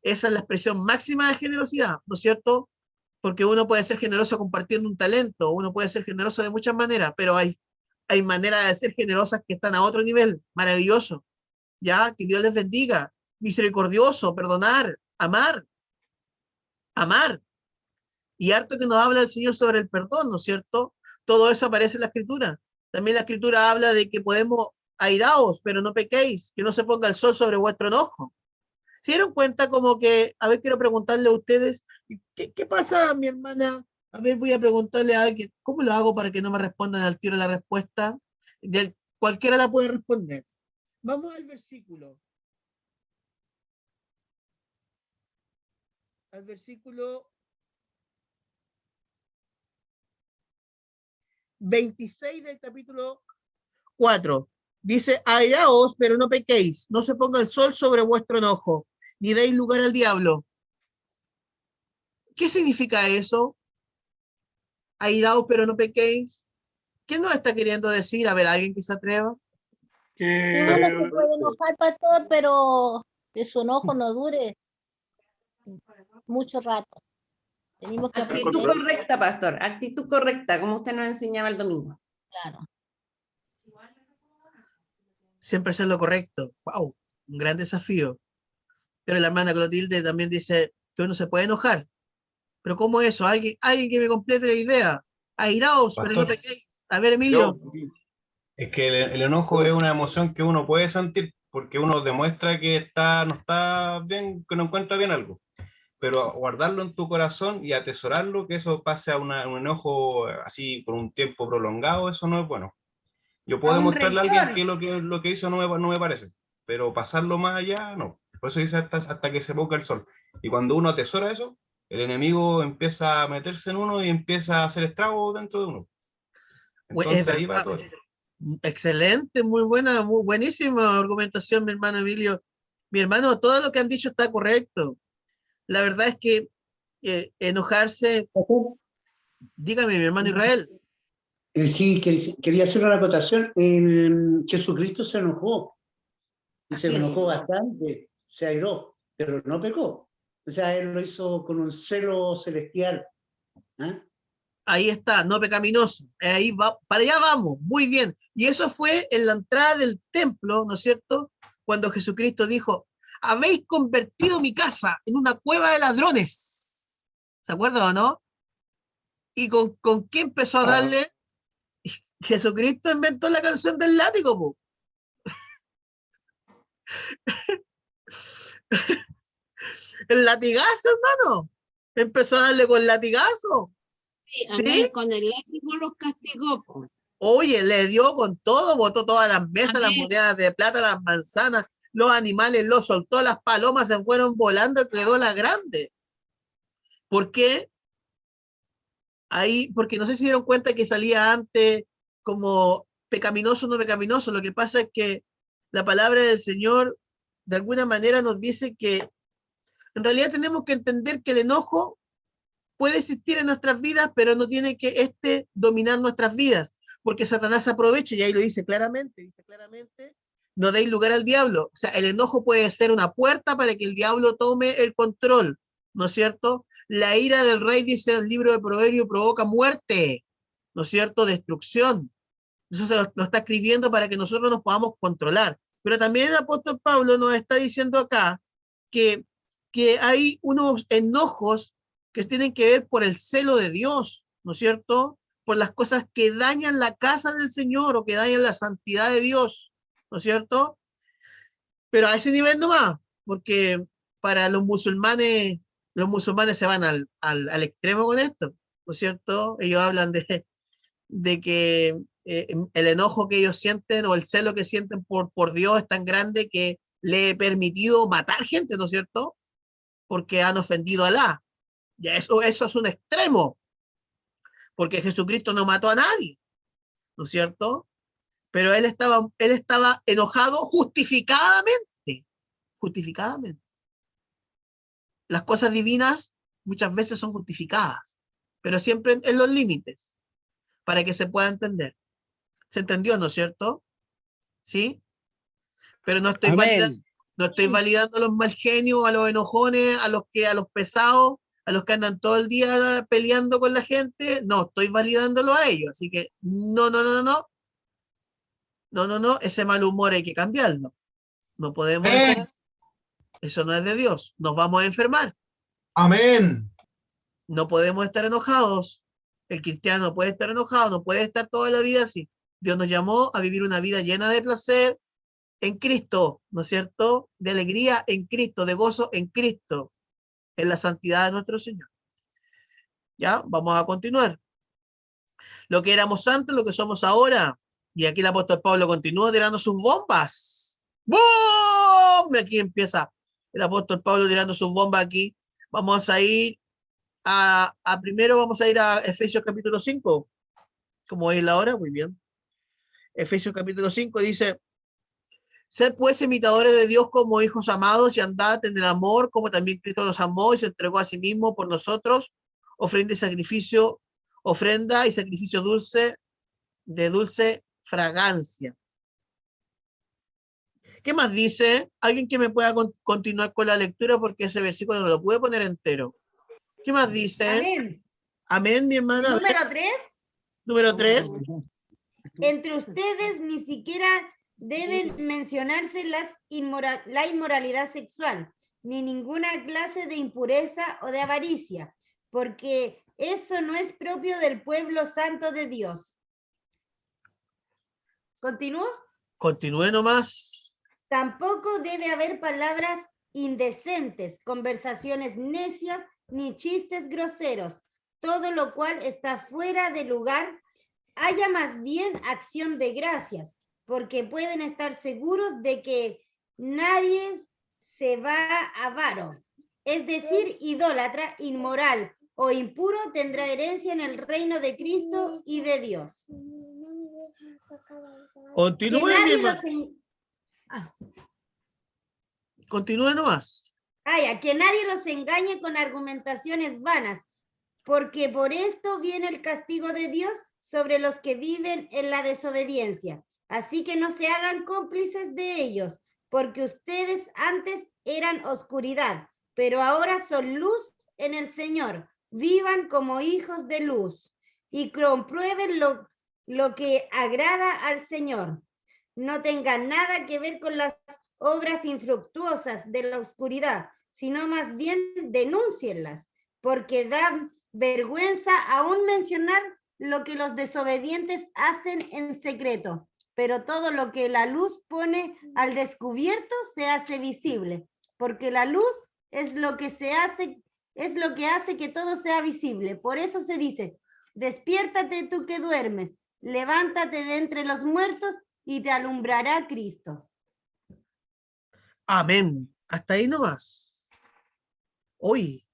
esa es la expresión máxima de generosidad, ¿no es cierto? Porque uno puede ser generoso compartiendo un talento, uno puede ser generoso de muchas maneras, pero hay maneras de ser generosas que están a otro nivel, maravilloso. Ya, que Dios les bendiga, misericordioso, perdonar, amar. Y harto que nos habla el Señor sobre el perdón, ¿no es cierto? Todo eso aparece en la Escritura. También la Escritura habla de que podemos airaos, pero no pequéis, que no se ponga el sol sobre vuestro enojo. ¿Se dieron cuenta como que, a ver, quiero preguntarle a ustedes, ¿qué pasa, mi hermana? A ver, voy a preguntarle a alguien, ¿cómo lo hago para que no me respondan al tiro la respuesta? Cualquiera la puede responder. Vamos al versículo. Al versículo 26 del capítulo 4. Dice, airaos, pero no pequéis, no se ponga el sol sobre vuestro enojo, ni deis lugar al diablo. ¿Qué significa eso? Airaos, pero no pequéis. ¿Qué nos está queriendo decir? A ver, ¿alguien que se atreva? Y uno se puede enojar, pastor, pero que su enojo no dure mucho rato. Tenemos que Actitud aprender. correcta, pastor. Actitud correcta, como usted nos enseñaba el domingo. Claro. siempre hacer lo correcto. ¡Wow! Un gran desafío. Pero la hermana Clotilde también dice que uno se puede enojar. ¿Pero cómo eso? Alguien que me complete la idea. Airaos, pero no Pastor, pequéis. A ver, Emilio. es que el enojo es una emoción que uno puede sentir porque uno demuestra que no está bien, que no encuentra bien algo. Pero guardarlo en tu corazón y atesorarlo, que eso pase a un enojo así por un tiempo prolongado, eso no es bueno. Yo puedo A un demostrarle a alguien rencor. que lo que hizo no me parece, pero pasarlo más allá, no. Por eso dice hasta que se ponga el sol. Y cuando uno atesora eso, el enemigo empieza a meterse en uno y empieza a hacer estragos dentro de uno. Es Entonces ahí va verdad. todo eso. Excelente, muy buena, muy buenísima argumentación, mi hermano Emilio. Mi hermano, todo lo que han dicho está correcto. La verdad es que enojarse, dígame, mi hermano Israel. Sí, quería hacer una acotación. Jesucristo se enojó, y se Así es. enojó bastante, se airó, pero no pecó. O sea, él lo hizo con un celo celestial. ¿Ah? Ahí está, no pecaminoso. Ahí va, para allá vamos, muy bien. Y eso fue en la entrada del templo, ¿no es cierto? Cuando Jesucristo dijo, habéis convertido mi casa en una cueva de ladrones. ¿Se acuerdan o no? ¿Y con qué empezó a darle? Jesucristo inventó la canción del látigo, po. El latigazo, hermano. Empezó a darle con latigazo. Sí, ¿Sí? amén. Con el látigo los castigó. Po. Oye, le dio con todo, botó todas las mesas, las Amén. monedas de plata, las manzanas, los animales, los soltó, las palomas se fueron volando, quedó la grande. ¿Por qué? Ahí, porque no sé si se dieron cuenta que salía antes como pecaminoso o no pecaminoso. Lo que pasa es que la palabra del Señor de alguna manera nos dice que en realidad tenemos que entender que el enojo puede existir en nuestras vidas, pero no tiene que dominar nuestras vidas, porque Satanás aprovecha, y ahí lo dice claramente, no deis lugar al diablo. O sea, el enojo puede ser una puerta para que el diablo tome el control, ¿no es cierto? La ira del rey, dice el libro de Proverbios, provoca muerte, ¿no es cierto? Destrucción. Eso lo está escribiendo para que nosotros nos podamos controlar. Pero también el apóstol Pablo nos está diciendo acá que, que hay unos enojos que tienen que ver por el celo de Dios, ¿no es cierto? Por las cosas que dañan la casa del Señor o que dañan la santidad de Dios, ¿no es cierto? Pero a ese nivel no más, porque para los musulmanes se van al extremo con esto, ¿no es cierto? Ellos hablan de que el enojo que ellos sienten o el celo que sienten por Dios es tan grande que le he permitido matar gente, ¿no es cierto? Porque han ofendido a Alá. Ya eso es un extremo, porque Jesucristo no mató a nadie, ¿no es cierto? Pero él estaba enojado justificadamente, justificadamente. Las cosas divinas muchas veces son justificadas, pero siempre en los límites, para que se pueda entender. ¿Se entendió, no es cierto? ¿Sí? Pero no estoy Amén. validando a los mal genios, a los enojones, a los pesados, a los que andan todo el día peleando con la gente. No, estoy validándolo a ellos. Así que no, ese mal humor hay que cambiarlo. No podemos estar, eso no es de Dios. Nos vamos a enfermar. Amén. No podemos estar enojados. El cristiano no puede estar enojado, no puede estar toda la vida así. Dios nos llamó a vivir una vida llena de placer en Cristo, ¿no es cierto? De alegría en Cristo, de gozo en Cristo, en la santidad de nuestro Señor. Ya, vamos a continuar. Lo que éramos antes, lo que somos ahora. Y aquí el apóstol Pablo continúa tirando sus bombas. ¡Bum! Aquí empieza el apóstol Pablo tirando sus bombas aquí. Vamos a ir primero vamos a ir a Efesios capítulo 5. Como es la hora, muy bien. Efesios capítulo 5 dice: sed pues imitadores de Dios como hijos amados y andad en el amor, como también Cristo los amó y se entregó a sí mismo por nosotros, ofrenda y sacrificio dulce, de dulce fragancia. ¿Qué más dice? Alguien que me pueda continuar con la lectura, porque ese versículo no lo pude poner entero. ¿Qué más dice? Amén. Amén, mi hermana. Número 3. Número 3. Entre ustedes ni siquiera deben mencionarse la inmoralidad sexual, ni ninguna clase de impureza o de avaricia, porque eso no es propio del pueblo santo de Dios. ¿Continúo? Continúe nomás. Tampoco debe haber palabras indecentes, conversaciones necias, ni chistes groseros, todo lo cual está fuera de lugar. Haya más bien acción de gracias, porque pueden estar seguros de que nadie se va avaro, es decir, idólatra, inmoral o impuro, tendrá herencia en el reino de Cristo y de Dios. Continúe, Que nadie mi hermano. Continúe nomás. Que nadie los engañe con argumentaciones vanas, porque por esto viene el castigo de Dios sobre los que viven en la desobediencia. Así que no se hagan cómplices de ellos, porque ustedes antes eran oscuridad, pero ahora son luz en el Señor. Vivan como hijos de luz y comprueben lo que agrada al Señor. No tengan nada que ver con las obras infructuosas de la oscuridad, sino más bien denúncienlas, porque dan vergüenza aún mencionar lo que los desobedientes hacen en secreto, pero todo lo que la luz pone al descubierto se hace visible, porque la luz es lo que hace que todo sea visible. Por eso se dice: despiértate tú que duermes, levántate de entre los muertos y te alumbrará Cristo. Amén. Hasta ahí nomás. Hoy,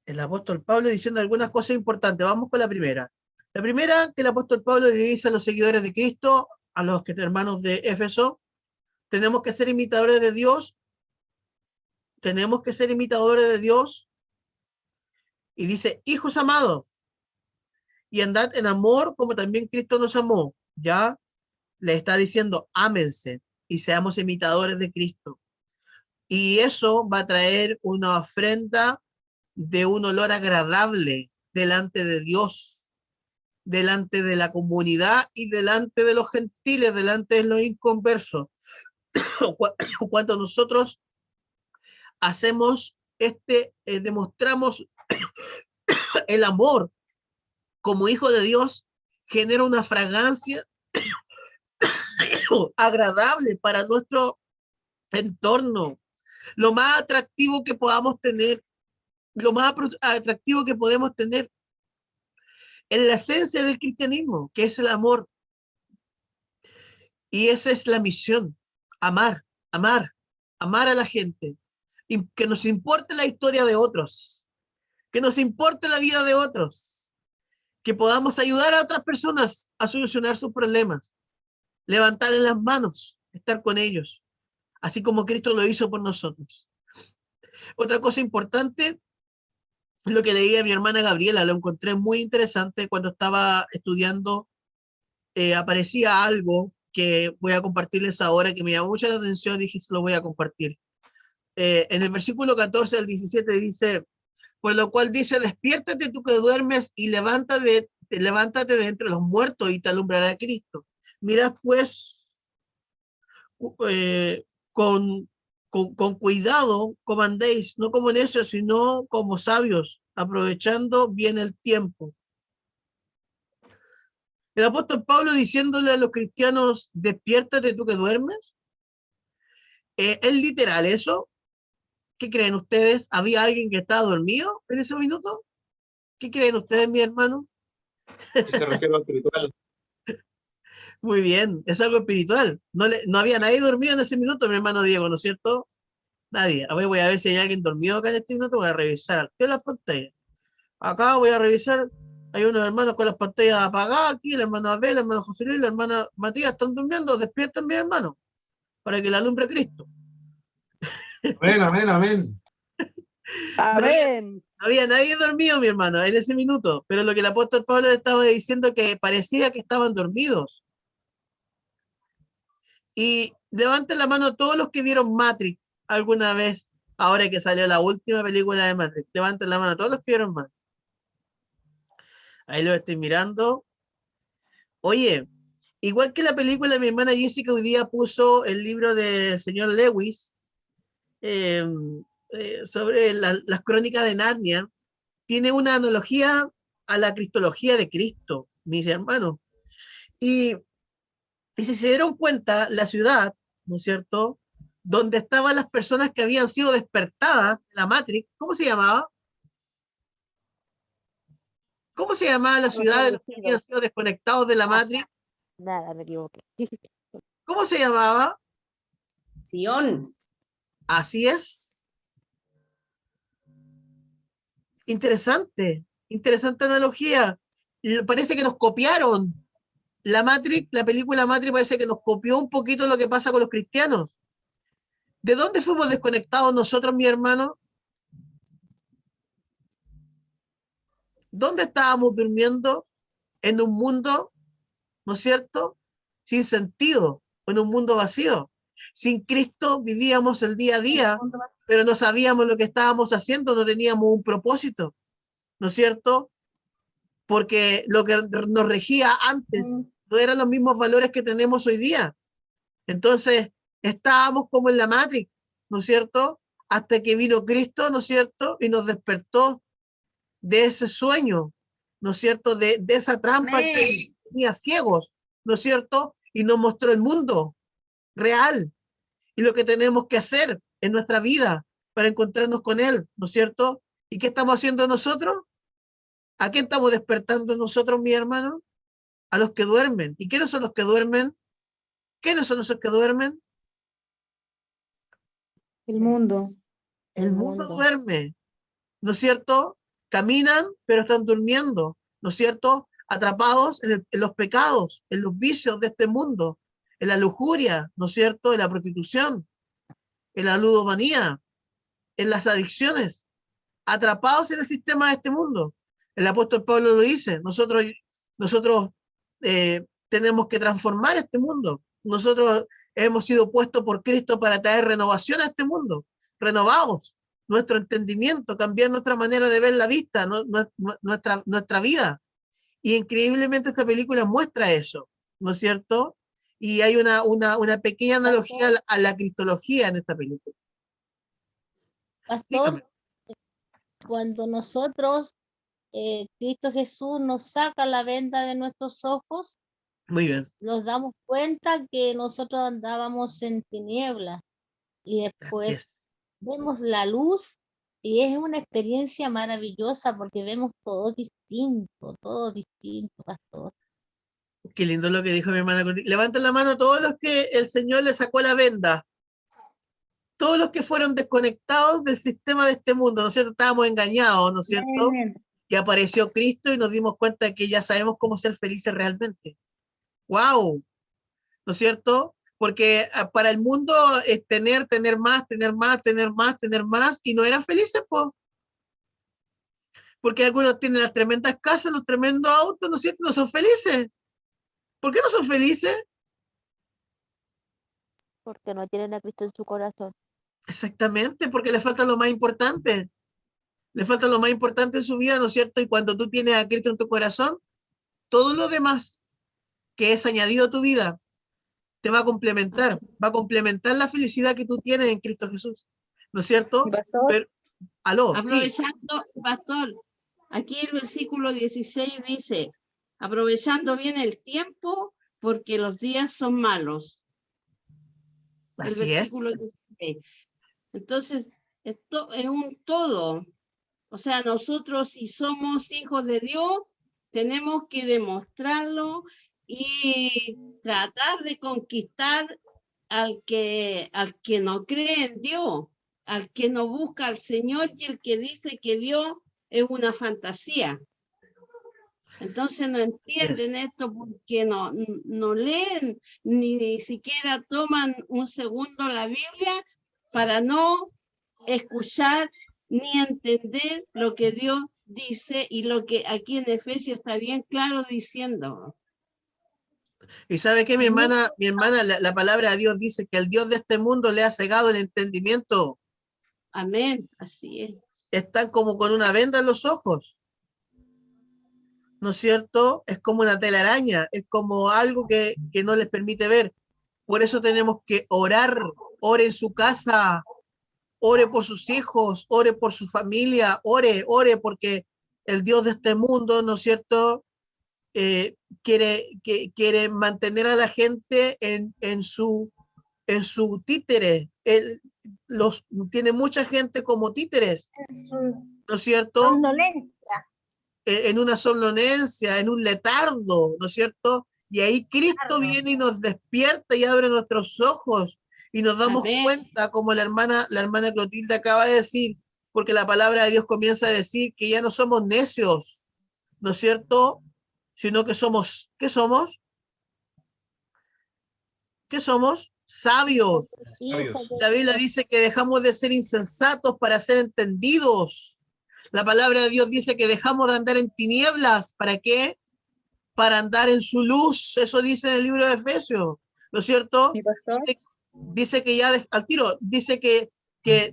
el apóstol Pablo diciendo algunas cosas importantes. Vamos con la primera. La primera, que el apóstol Pablo le dice a los seguidores de Cristo, a los hermanos de Éfeso: tenemos que ser imitadores de Dios. Tenemos que ser imitadores de Dios. Y dice: hijos amados, y andad en amor como también Cristo nos amó. Ya le está diciendo: ámense y seamos imitadores de Cristo. Y eso va a traer una ofrenda de un olor agradable delante de Dios, delante de la comunidad y delante de los gentiles, delante de los inconversos. Cuando nosotros hacemos demostramos el amor como hijo de Dios, genera una fragancia agradable para nuestro entorno. Lo más atractivo que podamos tener, lo más atractivo que podemos tener en la esencia del cristianismo, que es el amor. Y esa es la misión: amar, amar, amar a la gente, y que nos importe la historia de otros, que nos importe la vida de otros, que podamos ayudar a otras personas a solucionar sus problemas, levantarles las manos, estar con ellos, así como Cristo lo hizo por nosotros. Otra cosa importante es lo que leía mi hermana Gabriela, lo encontré muy interesante cuando estaba estudiando. Aparecía algo que voy a compartirles ahora, que me llamó mucho la atención, dije: se lo voy a compartir. En el versículo 14 al 17 dice: por lo cual dice: despiértate tú que duermes y levántate de entre los muertos y te alumbrará Cristo. Mira pues con cuidado como andéis, no como necios, sino como sabios, aprovechando bien el tiempo. El apóstol Pablo diciéndole a los cristianos: despiértate tú que duermes. ¿Es literal eso? ¿Qué creen ustedes? ¿Había alguien que estaba dormido en ese minuto? ¿Qué creen ustedes, mi hermano? Se refiere a lo espiritual. Muy bien, es algo espiritual. No había nadie dormido en ese minuto, mi hermano Diego, ¿no es cierto? Nadie. A ver, voy a ver si hay alguien dormido acá en este minuto. Voy a revisar aquí las pantallas. Acá voy a revisar. Hay unos hermanos con las pantallas apagadas aquí, el hermano Abel, el hermano José Luis, la hermana Matías, están durmiendo. Despierten, mi hermano, para que la alumbre Cristo. Amén, amén, amén. Amén. No había nadie dormido, mi hermano, en ese minuto, pero lo que el apóstol Pablo le estaba diciendo, que parecía que estaban dormidos. Y levanten la mano todos los que vieron Matrix alguna vez, ahora que salió la última película de Matrix. Levanten la mano todos los que vieron Matrix. Ahí lo estoy mirando. Oye, igual que la película, mi hermana Jessica hoy día puso el libro del señor Lewis eh, sobre las crónicas de Narnia. Tiene una analogía a la cristología de Cristo, mis hermanos. Y si se dieron cuenta, la ciudad, ¿no es cierto?, donde estaban las personas que habían sido despertadas de la Matrix, ¿cómo se llamaba? ¿Cómo se llamaba la ciudad de los que habían sido desconectados de la Matrix? Nada, me equivoqué. ¿Cómo se llamaba? Sion. Así es. Interesante, interesante analogía. Y parece que nos copiaron. La Matrix, la película Matrix parece que nos copió un poquito lo que pasa con los cristianos. ¿De dónde fuimos desconectados nosotros, mi hermano? ¿Dónde estábamos durmiendo? En un mundo, ¿no es cierto?, sin sentido, en un mundo vacío. Sin Cristo vivíamos el día a día, pero no sabíamos lo que estábamos haciendo, no teníamos un propósito, ¿no es cierto? Porque lo que nos regía antes no eran los mismos valores que tenemos hoy día. Entonces, estábamos como en la Matrix, ¿no es cierto? Hasta que vino Cristo, ¿no es cierto? Y nos despertó de ese sueño, ¿no es cierto? De esa trampa que tenía ciegos, ¿no es cierto? Y nos mostró el mundo real y lo que tenemos que hacer en nuestra vida para encontrarnos con Él, ¿no es cierto? ¿Y qué estamos haciendo nosotros? ¿A quién estamos despertando nosotros, mi hermano? A los que duermen. ¿Y quiénes son los que duermen? ¿Quiénes son esos que duermen? El mundo. El mundo duerme, ¿no es cierto? Caminan, pero están durmiendo, ¿no es cierto? Atrapados en los pecados, en los vicios de este mundo, en la lujuria, ¿no es cierto? En la prostitución, en la ludomanía, en las adicciones, atrapados en el sistema de este mundo. El apóstol Pablo lo dice, nosotros tenemos que transformar este mundo. Nosotros hemos sido puestos por Cristo para traer renovación a este mundo, renovados nuestro entendimiento, cambiar nuestra manera de ver la vista, nuestra vida. Y increíblemente esta película muestra eso, ¿no es cierto? Y hay una pequeña analogía a la cristología en esta película. Pastor, Dígame. cuando nosotros, Cristo Jesús nos saca la venda de nuestros ojos, Muy bien. nos damos cuenta que nosotros andábamos en tinieblas y Así después es. vemos la luz y es una experiencia maravillosa porque vemos todo distinto, pastor. Qué lindo lo que dijo mi hermana. Levanten la mano todos los que el Señor le sacó la venda. Todos los que fueron desconectados del sistema de este mundo, ¿no es cierto? Estábamos engañados, ¿no es cierto? Y apareció Cristo y nos dimos cuenta de que ya sabemos cómo ser felices realmente. ¡Wow! ¿No es cierto? Porque para el mundo es tener más, y no eran felices, pues. Porque algunos tienen las tremendas casas, los tremendos autos, ¿no es cierto? No son felices. ¿Por qué no son felices? Porque no tienen a Cristo en su corazón. Exactamente, porque les falta lo más importante. Le falta lo más importante en su vida, ¿no es cierto? Y cuando tú tienes a Cristo en tu corazón, todo lo demás que es añadido a tu vida te va a complementar la felicidad que tú tienes en Cristo Jesús, ¿no es cierto? Pastor, Pero, aló, sí, aprovechando, pastor, aquí el versículo 16 dice, aprovechando bien el tiempo porque los días son malos. El así es, versículo 16. Entonces, esto es un todo. O sea, nosotros si somos hijos de Dios, tenemos que demostrarlo y tratar de conquistar al que no cree en Dios, al que no busca al Señor y el que dice que Dios es una fantasía. Entonces no entienden esto porque no leen ni siquiera toman un segundo la Biblia para no escuchar ni entender lo que Dios dice y lo que aquí en Efesios está bien claro diciendo. y sabe que mi hermana, la palabra de Dios dice que el Dios de este mundo le ha cegado el entendimiento, Amén, así es. están como con una venda en los ojos, ¿no es cierto? Es como una telaraña, es como algo que no les permite ver. Por eso tenemos que orar, ore en su casa, ore por sus hijos, ore por su familia, ore porque el Dios de este mundo, ¿no es cierto? Quiere mantener a la gente en su títere. Él tiene mucha gente como títeres, ¿no es cierto? Somnolencia. En una somnolencia, en un letardo, ¿no es cierto? Y ahí Cristo viene y nos despierta y abre nuestros ojos y nos damos Amén. cuenta, como la hermana Clotilde acaba de decir, porque la palabra de Dios comienza a decir que ya no somos necios, ¿no es cierto? Sino que somos, ¿qué somos? ¿Qué somos? Sabios. Sabios. La Biblia dice que dejamos de ser insensatos para ser entendidos. La palabra de Dios dice que dejamos de andar en tinieblas. ¿Para qué? Para andar en su luz. Eso dice en el libro de Efesios, ¿no es cierto? Mi pastor. Dice que ya al tiro, dice que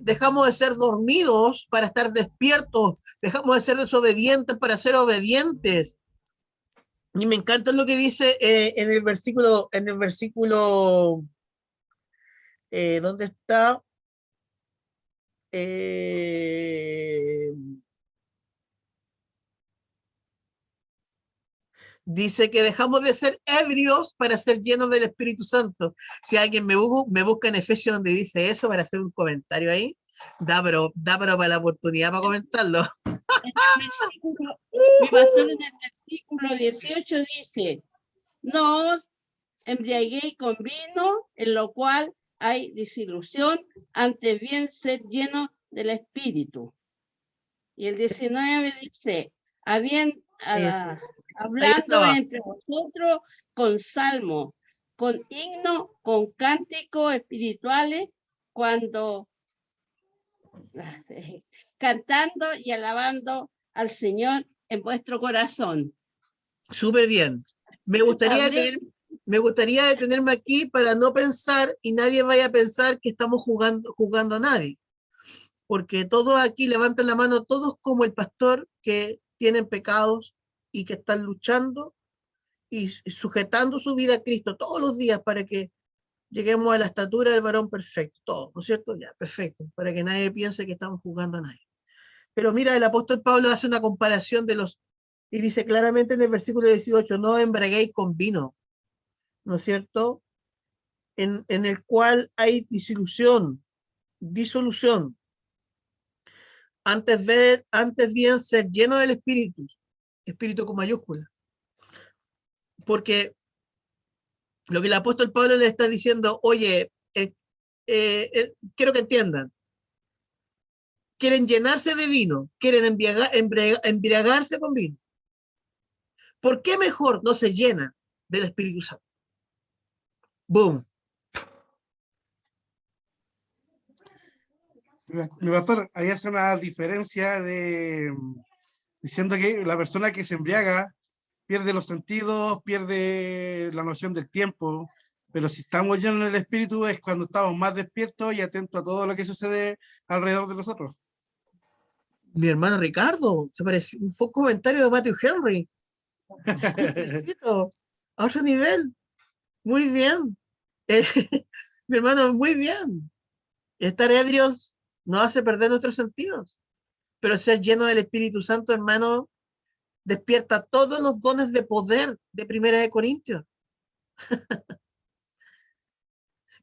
dejamos de ser dormidos para estar despiertos, dejamos de ser desobedientes para ser obedientes. Y me encanta lo que dice en el versículo, ¿dónde está? Dice que dejamos de ser ebrios para ser llenos del Espíritu Santo. Si alguien me busca en Efesios donde dice eso para hacer un comentario ahí, pero para la oportunidad para comentarlo. Mi pastor en el versículo 18 dice, no os embriaguéis con vino, en lo cual hay disilusión, antes bien ser lleno del Espíritu. Y el 19 dice, hablando entre vosotros con salmo, con himno, con cánticos espirituales, cantando y alabando al Señor en vuestro corazón. Súper bien. Me gustaría detenerme aquí para no pensar y nadie vaya a pensar que estamos jugando a nadie. Porque todos aquí levantan la mano, todos como el pastor, que tienen pecados y que están luchando y sujetando su vida a Cristo todos los días para que lleguemos a la estatura del varón perfecto. Todo, ¿no es cierto? Ya, perfecto. Para que nadie piense que estamos jugando a nadie. Pero mira, el apóstol Pablo hace una comparación y dice claramente en el versículo 18, no embriaguéis con vino, ¿no es cierto? En el cual hay disolución. Antes bien ser lleno del espíritu con mayúscula. Porque lo que el apóstol Pablo le está diciendo, oye, quiero que entiendan, quieren llenarse de vino, quieren embriagarse con vino. ¿Por qué mejor no se llena del Espíritu Santo? ¡Boom! Mi pastor, ahí hace una diferencia diciendo que la persona que se embriaga pierde los sentidos, pierde la noción del tiempo, pero si estamos llenos del Espíritu es cuando estamos más despiertos y atentos a todo lo que sucede alrededor de nosotros. Mi hermano Ricardo, fue un comentario de Matthew Henry. A otro nivel. Muy bien. Mi hermano, muy bien. Estar ebrios nos hace perder nuestros sentidos, pero ser lleno del Espíritu Santo, hermano, despierta todos los dones de poder de 1 Corintios.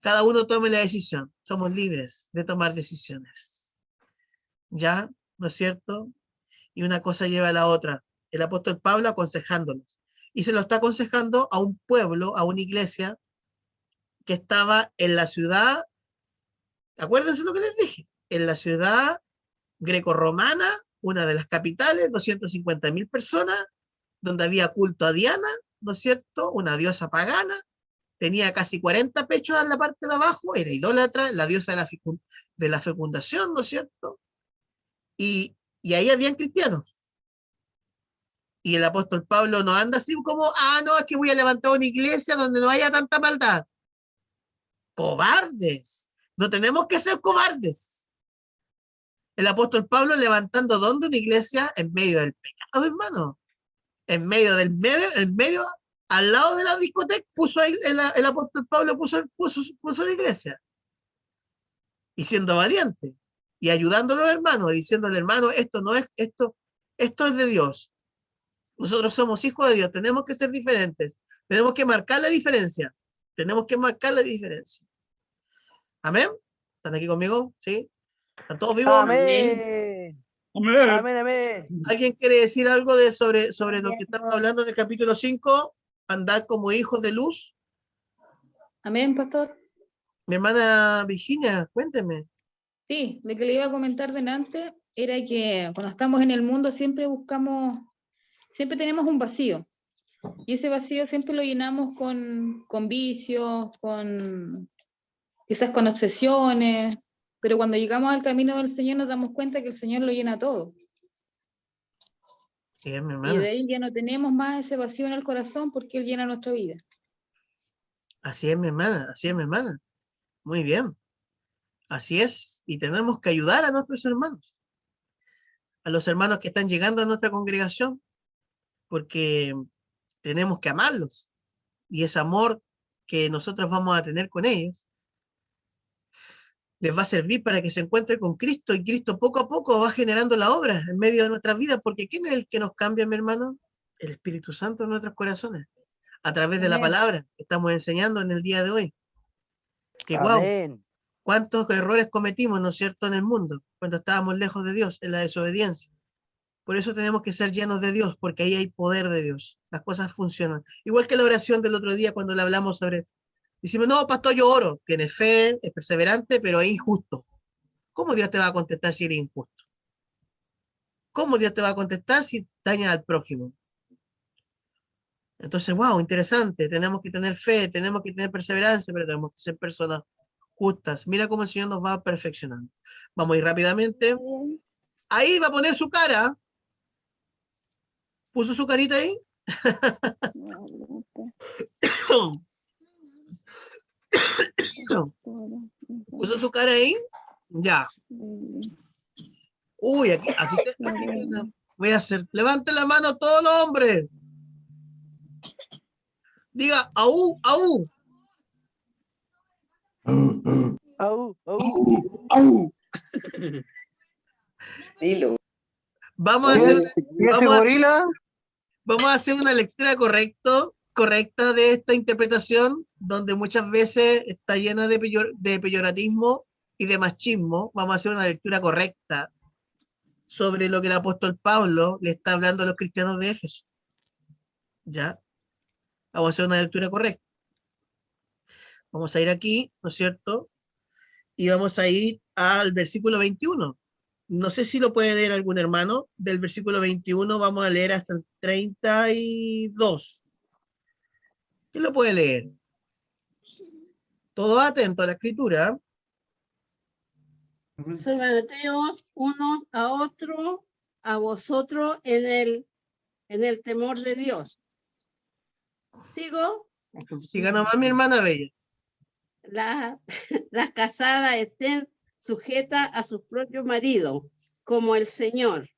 Cada uno tome la decisión. Somos libres de tomar decisiones. ¿Ya? ¿No es cierto? Y una cosa lleva a la otra. El apóstol Pablo aconsejándonos. Y se lo está aconsejando a un pueblo, a una iglesia que estaba en la ciudad, acuérdense lo que les dije, en la ciudad grecorromana, una de las capitales, 250.000 personas, donde había culto a Diana, ¿no es cierto? Una diosa pagana, tenía casi 40 pechos en la parte de abajo, era idólatra, la diosa de la fecundación, ¿no es cierto? Y ahí habían cristianos. Y el apóstol Pablo no anda así como, no, es que voy a levantar una iglesia donde no haya tanta maldad. Cobardes. No tenemos que ser cobardes. El apóstol Pablo levantando ¿dónde? Una iglesia en medio del pecado, hermano. En medio, al lado de la discoteca, puso ahí el apóstol Pablo puso la iglesia. Y siendo valiente. Y ayudando a los hermanos, diciéndole, hermano, esto es de Dios. Nosotros somos hijos de Dios, tenemos que ser diferentes. Tenemos que marcar la diferencia. Tenemos que marcar la diferencia. ¿Amén? ¿Están aquí conmigo? ¿Sí? ¿Están todos vivos? Amén. Amén. Amén, amén. ¿Alguien quiere decir algo sobre lo que estamos hablando en el capítulo 5? Andar como hijos de luz. Amén, pastor. Mi hermana Virginia, cuénteme. Sí, lo que le iba a comentar delante era que cuando estamos en el mundo siempre tenemos un vacío. Y ese vacío siempre lo llenamos con vicios, quizás con obsesiones, pero cuando llegamos al camino del Señor nos damos cuenta que el Señor lo llena todo. Sí, mi Y hermana. de ahí ya no tenemos más ese vacío en el corazón porque Él llena nuestra vida. Así es, mi hermana. Así es, mi hermana. Muy bien. Así es. Y tenemos que ayudar a nuestros hermanos. A los hermanos que están llegando a nuestra congregación. Porque tenemos que amarlos. Y ese amor que nosotros vamos a tener con ellos les va a servir para que se encuentren con Cristo, y Cristo poco a poco va generando la obra en medio de nuestras vidas, porque ¿quién es el que nos cambia, mi hermano? El Espíritu Santo en nuestros corazones, a través de la Amén. palabra que estamos enseñando en el día de hoy. Que guau, Amén. cuántos errores cometimos, ¿no es cierto?, en el mundo, cuando estábamos lejos de Dios, en la desobediencia. Por eso tenemos que ser llenos de Dios, porque ahí hay poder de Dios. Las cosas funcionan. Igual que la oración del otro día cuando le hablamos sobre... Decimos, no, pastor, yo oro. Tienes fe, es perseverante, pero es injusto. ¿Cómo Dios te va a contestar si eres injusto? ¿Cómo Dios te va a contestar si dañas al prójimo? Entonces, wow, interesante. Tenemos que tener fe, tenemos que tener perseverancia, pero tenemos que ser personas justas. Mira cómo el Señor nos va perfeccionando. Vamos a ir rápidamente. Ahí va a poner su cara. ¿Puso su carita ahí? ¿Puso su cara ahí? Ya. Uy, aquí voy a hacer. Levante la mano todos los hombres. Diga, aú, aú. Au, au. ¡Au! Dilo. Vamos a hacer una lectura correcta de esta interpretación, donde muchas veces está llena de peyoratismo y de machismo. Vamos a hacer una lectura correcta sobre lo que el apóstol Pablo le está hablando a los cristianos de Éfeso. ¿Ya? Vamos a hacer una lectura correcta. Vamos a ir aquí, ¿no es cierto? Y vamos a ir al versículo 21. No sé si lo puede leer algún hermano. Del versículo 21 vamos a leer hasta el 32. ¿Quién lo puede leer? Todo atento a la escritura. Someteos unos a otros, a vosotros en el temor de Dios. ¿Sigo? Siga nomás, mi hermana bella. Las casadas estén sujetas a sus propios maridos, como el Señor,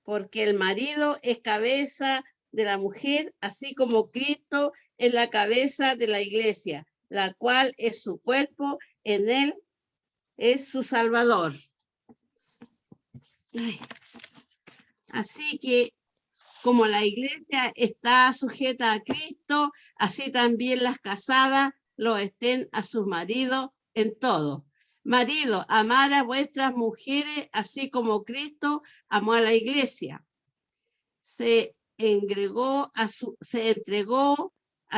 porque el marido es cabeza de la mujer, así como Cristo es la cabeza de la iglesia, la cual es su cuerpo, en él es su Salvador. Así que, como la iglesia está sujeta a Cristo, así también las casadas lo estén a sus maridos en todo. Maridos, amad a vuestras mujeres, así como Cristo amó a la iglesia. Se entregó a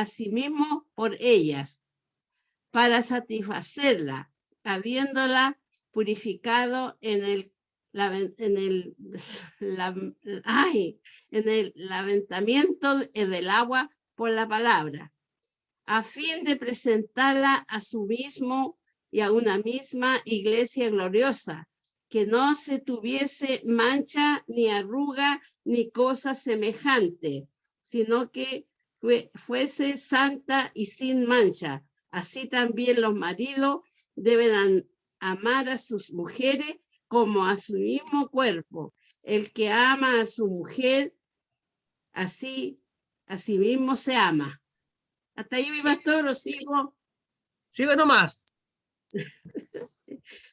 sí mismo por ellas, para satisfacerla, habiéndola purificado en el laventamiento del agua por la palabra, a fin de presentarla a su mismo y a una misma iglesia gloriosa, que no se tuviese mancha, ni arruga, ni cosa semejante, sino que fuese santa y sin mancha. Así también los maridos deben amar a sus mujeres como a su mismo cuerpo. El que ama a su mujer, así mismo se ama. Hasta ahí, mi pastor, ¿o sigo? Sigue nomás.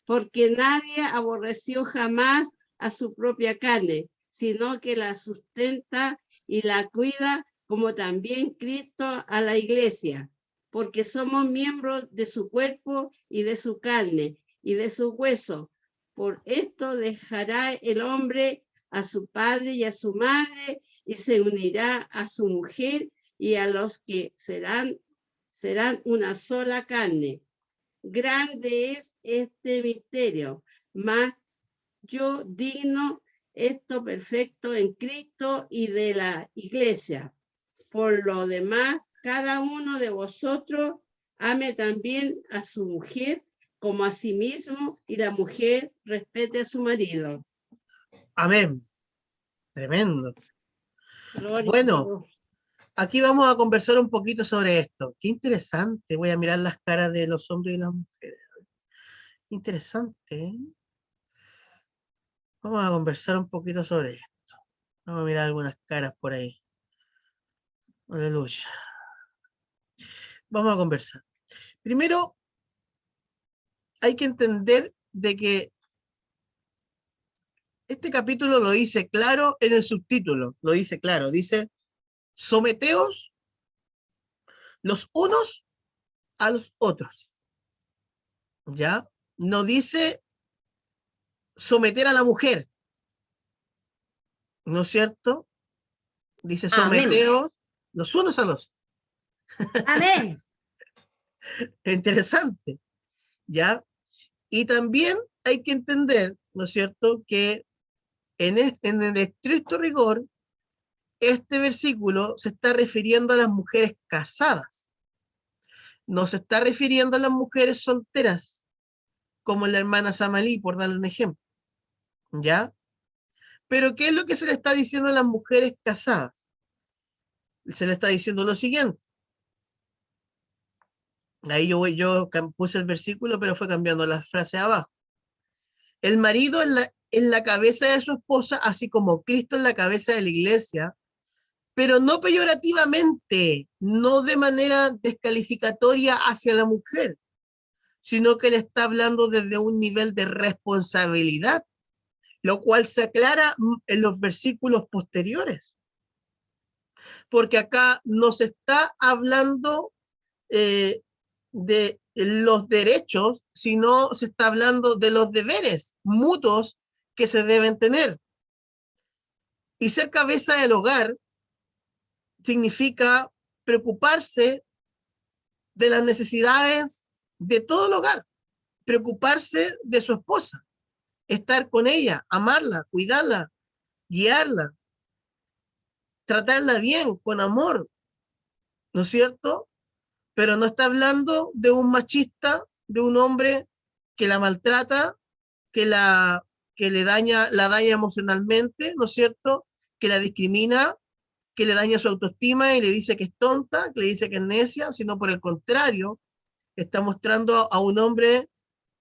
Porque nadie aborreció jamás a su propia carne, sino que la sustenta y la cuida, como también Cristo a la iglesia, porque somos miembros de su cuerpo y de su carne y de su hueso. Por esto dejará el hombre a su padre y a su madre y se unirá a su mujer, y a los que serán una sola carne. Grande es este misterio, mas yo digno esto perfecto en Cristo y de la iglesia. Por lo demás, cada uno de vosotros ame también a su mujer como a sí mismo, y la mujer respete a su marido. Amén. Tremendo. Gloria a Bueno, Dios. aquí vamos a conversar un poquito sobre esto. Qué interesante. Voy a mirar las caras de los hombres y las mujeres. Interesante, ¿eh? Vamos a conversar un poquito sobre esto. Vamos a mirar algunas caras por ahí. Aleluya. Vamos a conversar. Primero, hay que entender de que este capítulo lo dice claro en el subtítulo. Lo dice claro. Dice, someteos los unos a los otros. ¿Ya? No dice someter a la mujer. ¿No es cierto? Dice Amén. someteos los unos a los. Amén. Interesante. ¿Ya? Y también hay que entender, ¿no es cierto?, que en el estricto rigor, este versículo se está refiriendo a las mujeres casadas. No se está refiriendo a las mujeres solteras, como la hermana Samalí, por darle un ejemplo. ¿Ya? Pero ¿qué es lo que se le está diciendo a las mujeres casadas? Se le está diciendo lo siguiente. Ahí yo puse el versículo, pero fue cambiando la frase abajo. El marido en la cabeza de su esposa, así como Cristo en la cabeza de la iglesia, pero no peyorativamente, no de manera descalificatoria hacia la mujer, sino que le está hablando desde un nivel de responsabilidad, lo cual se aclara en los versículos posteriores. Porque acá no se está hablando de los derechos, sino se está hablando de los deberes mutuos que se deben tener. Y ser cabeza del hogar significa preocuparse de las necesidades de todo el hogar, preocuparse de su esposa, estar con ella, amarla, cuidarla, guiarla, tratarla bien, con amor, ¿no es cierto? Pero no está hablando de un machista, de un hombre que la maltrata, que la daña emocionalmente, ¿no es cierto? Que la discrimina, que le daña su autoestima y le dice que es tonta, que le dice que es necia, sino por el contrario, está mostrando a un hombre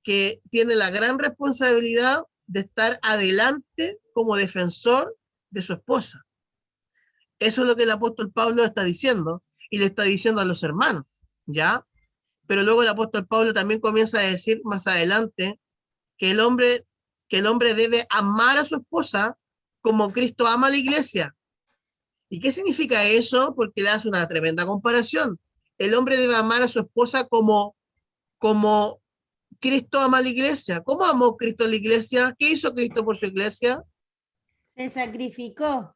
que tiene la gran responsabilidad de estar adelante como defensor de su esposa. Eso es lo que el apóstol Pablo está diciendo y le está diciendo a los hermanos, ¿ya? Pero luego el apóstol Pablo también comienza a decir más adelante que el hombre debe amar a su esposa como Cristo ama a la iglesia. ¿Y qué significa eso? Porque le hace una tremenda comparación. El hombre debe amar a su esposa como Cristo ama a la iglesia. ¿Cómo amó Cristo a la iglesia? ¿Qué hizo Cristo por su iglesia? Se sacrificó.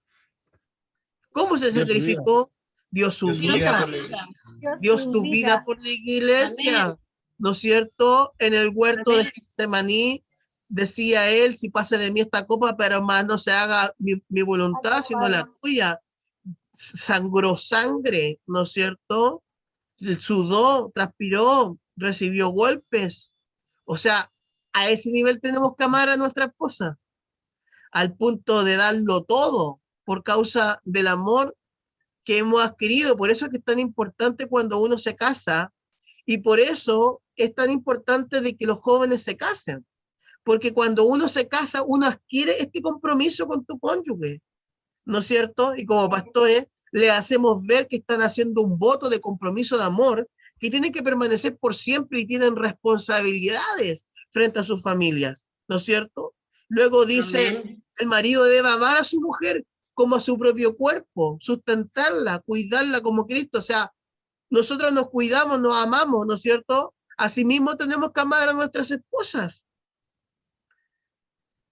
¿Cómo se Dio su sacrificó? Dio su Dio su vida vida. por la iglesia. Dio su vida por la iglesia. Amén. ¿No es cierto? En el huerto Amén. de Getsemaní decía él, si pase de mí esta copa, pero más no se haga mi voluntad, sino la tuya. Sangró sangre, ¿no es cierto? Sudó, transpiró, recibió golpes. O sea, a ese nivel tenemos que amar a nuestra esposa, al punto de darlo todo por causa del amor que hemos adquirido. Por eso es que es tan importante cuando uno se casa, y por eso es tan importante de que los jóvenes se casen, porque cuando uno se casa, uno adquiere este compromiso con tu cónyuge, ¿no es cierto? Y como pastores le hacemos ver que están haciendo un voto de compromiso de amor, que tienen que permanecer por siempre y tienen responsabilidades frente a sus familias, ¿no es cierto? Luego dice, Amén. el marido debe amar a su mujer como a su propio cuerpo, sustentarla, cuidarla como Cristo. O sea, nosotros nos cuidamos, nos amamos, ¿no es cierto? Asimismo tenemos que amar a nuestras esposas.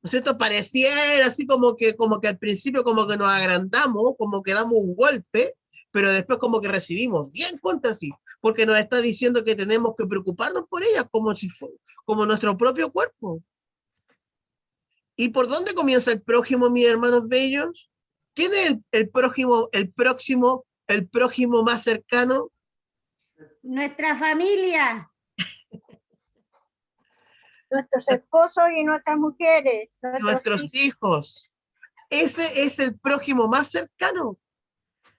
¿No es cierto? Pareciera así como que al principio como que nos agrandamos, como que damos un golpe, pero después como que recibimos bien contra sí, porque nos está diciendo que tenemos que preocuparnos por ellas como si como nuestro propio cuerpo. ¿Y por dónde comienza el prójimo, mis hermanos bellos? ¿Quién es el prójimo, el prójimo más cercano? Nuestra familia. Nuestros esposos y nuestras mujeres. Nuestros hijos. Ese es el prójimo más cercano.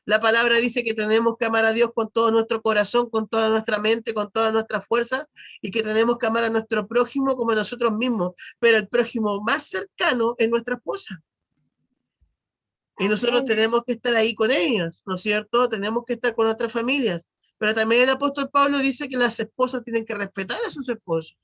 La palabra dice que tenemos que amar a Dios con todo nuestro corazón, con toda nuestra mente, con todas nuestras fuerzas, y que tenemos que amar a nuestro prójimo como a nosotros mismos. Pero el prójimo más cercano es nuestra esposa. Y nosotros tenemos que estar ahí con ellas, ¿no es cierto? Tenemos que estar con nuestras familias. Pero también el apóstol Pablo dice que las esposas tienen que respetar a sus esposos,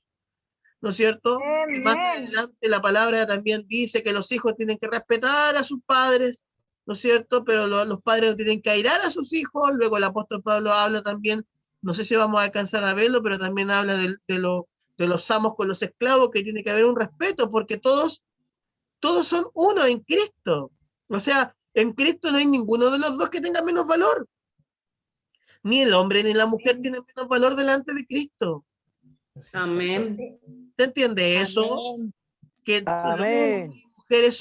¿no es cierto? Y más adelante la palabra también dice que los hijos tienen que respetar a sus padres, ¿no es cierto? Pero los padres no tienen que airar a sus hijos. Luego el apóstol Pablo habla también, no sé si vamos a alcanzar a verlo, pero también habla de los amos con los esclavos, que tiene que haber un respeto, porque todos son uno en Cristo. O sea, en Cristo no hay ninguno de los dos que tenga menos valor. Ni el hombre ni la mujer tienen menos valor delante de Cristo. Amén. ¿Se entiende eso? Que Amén. las mujeres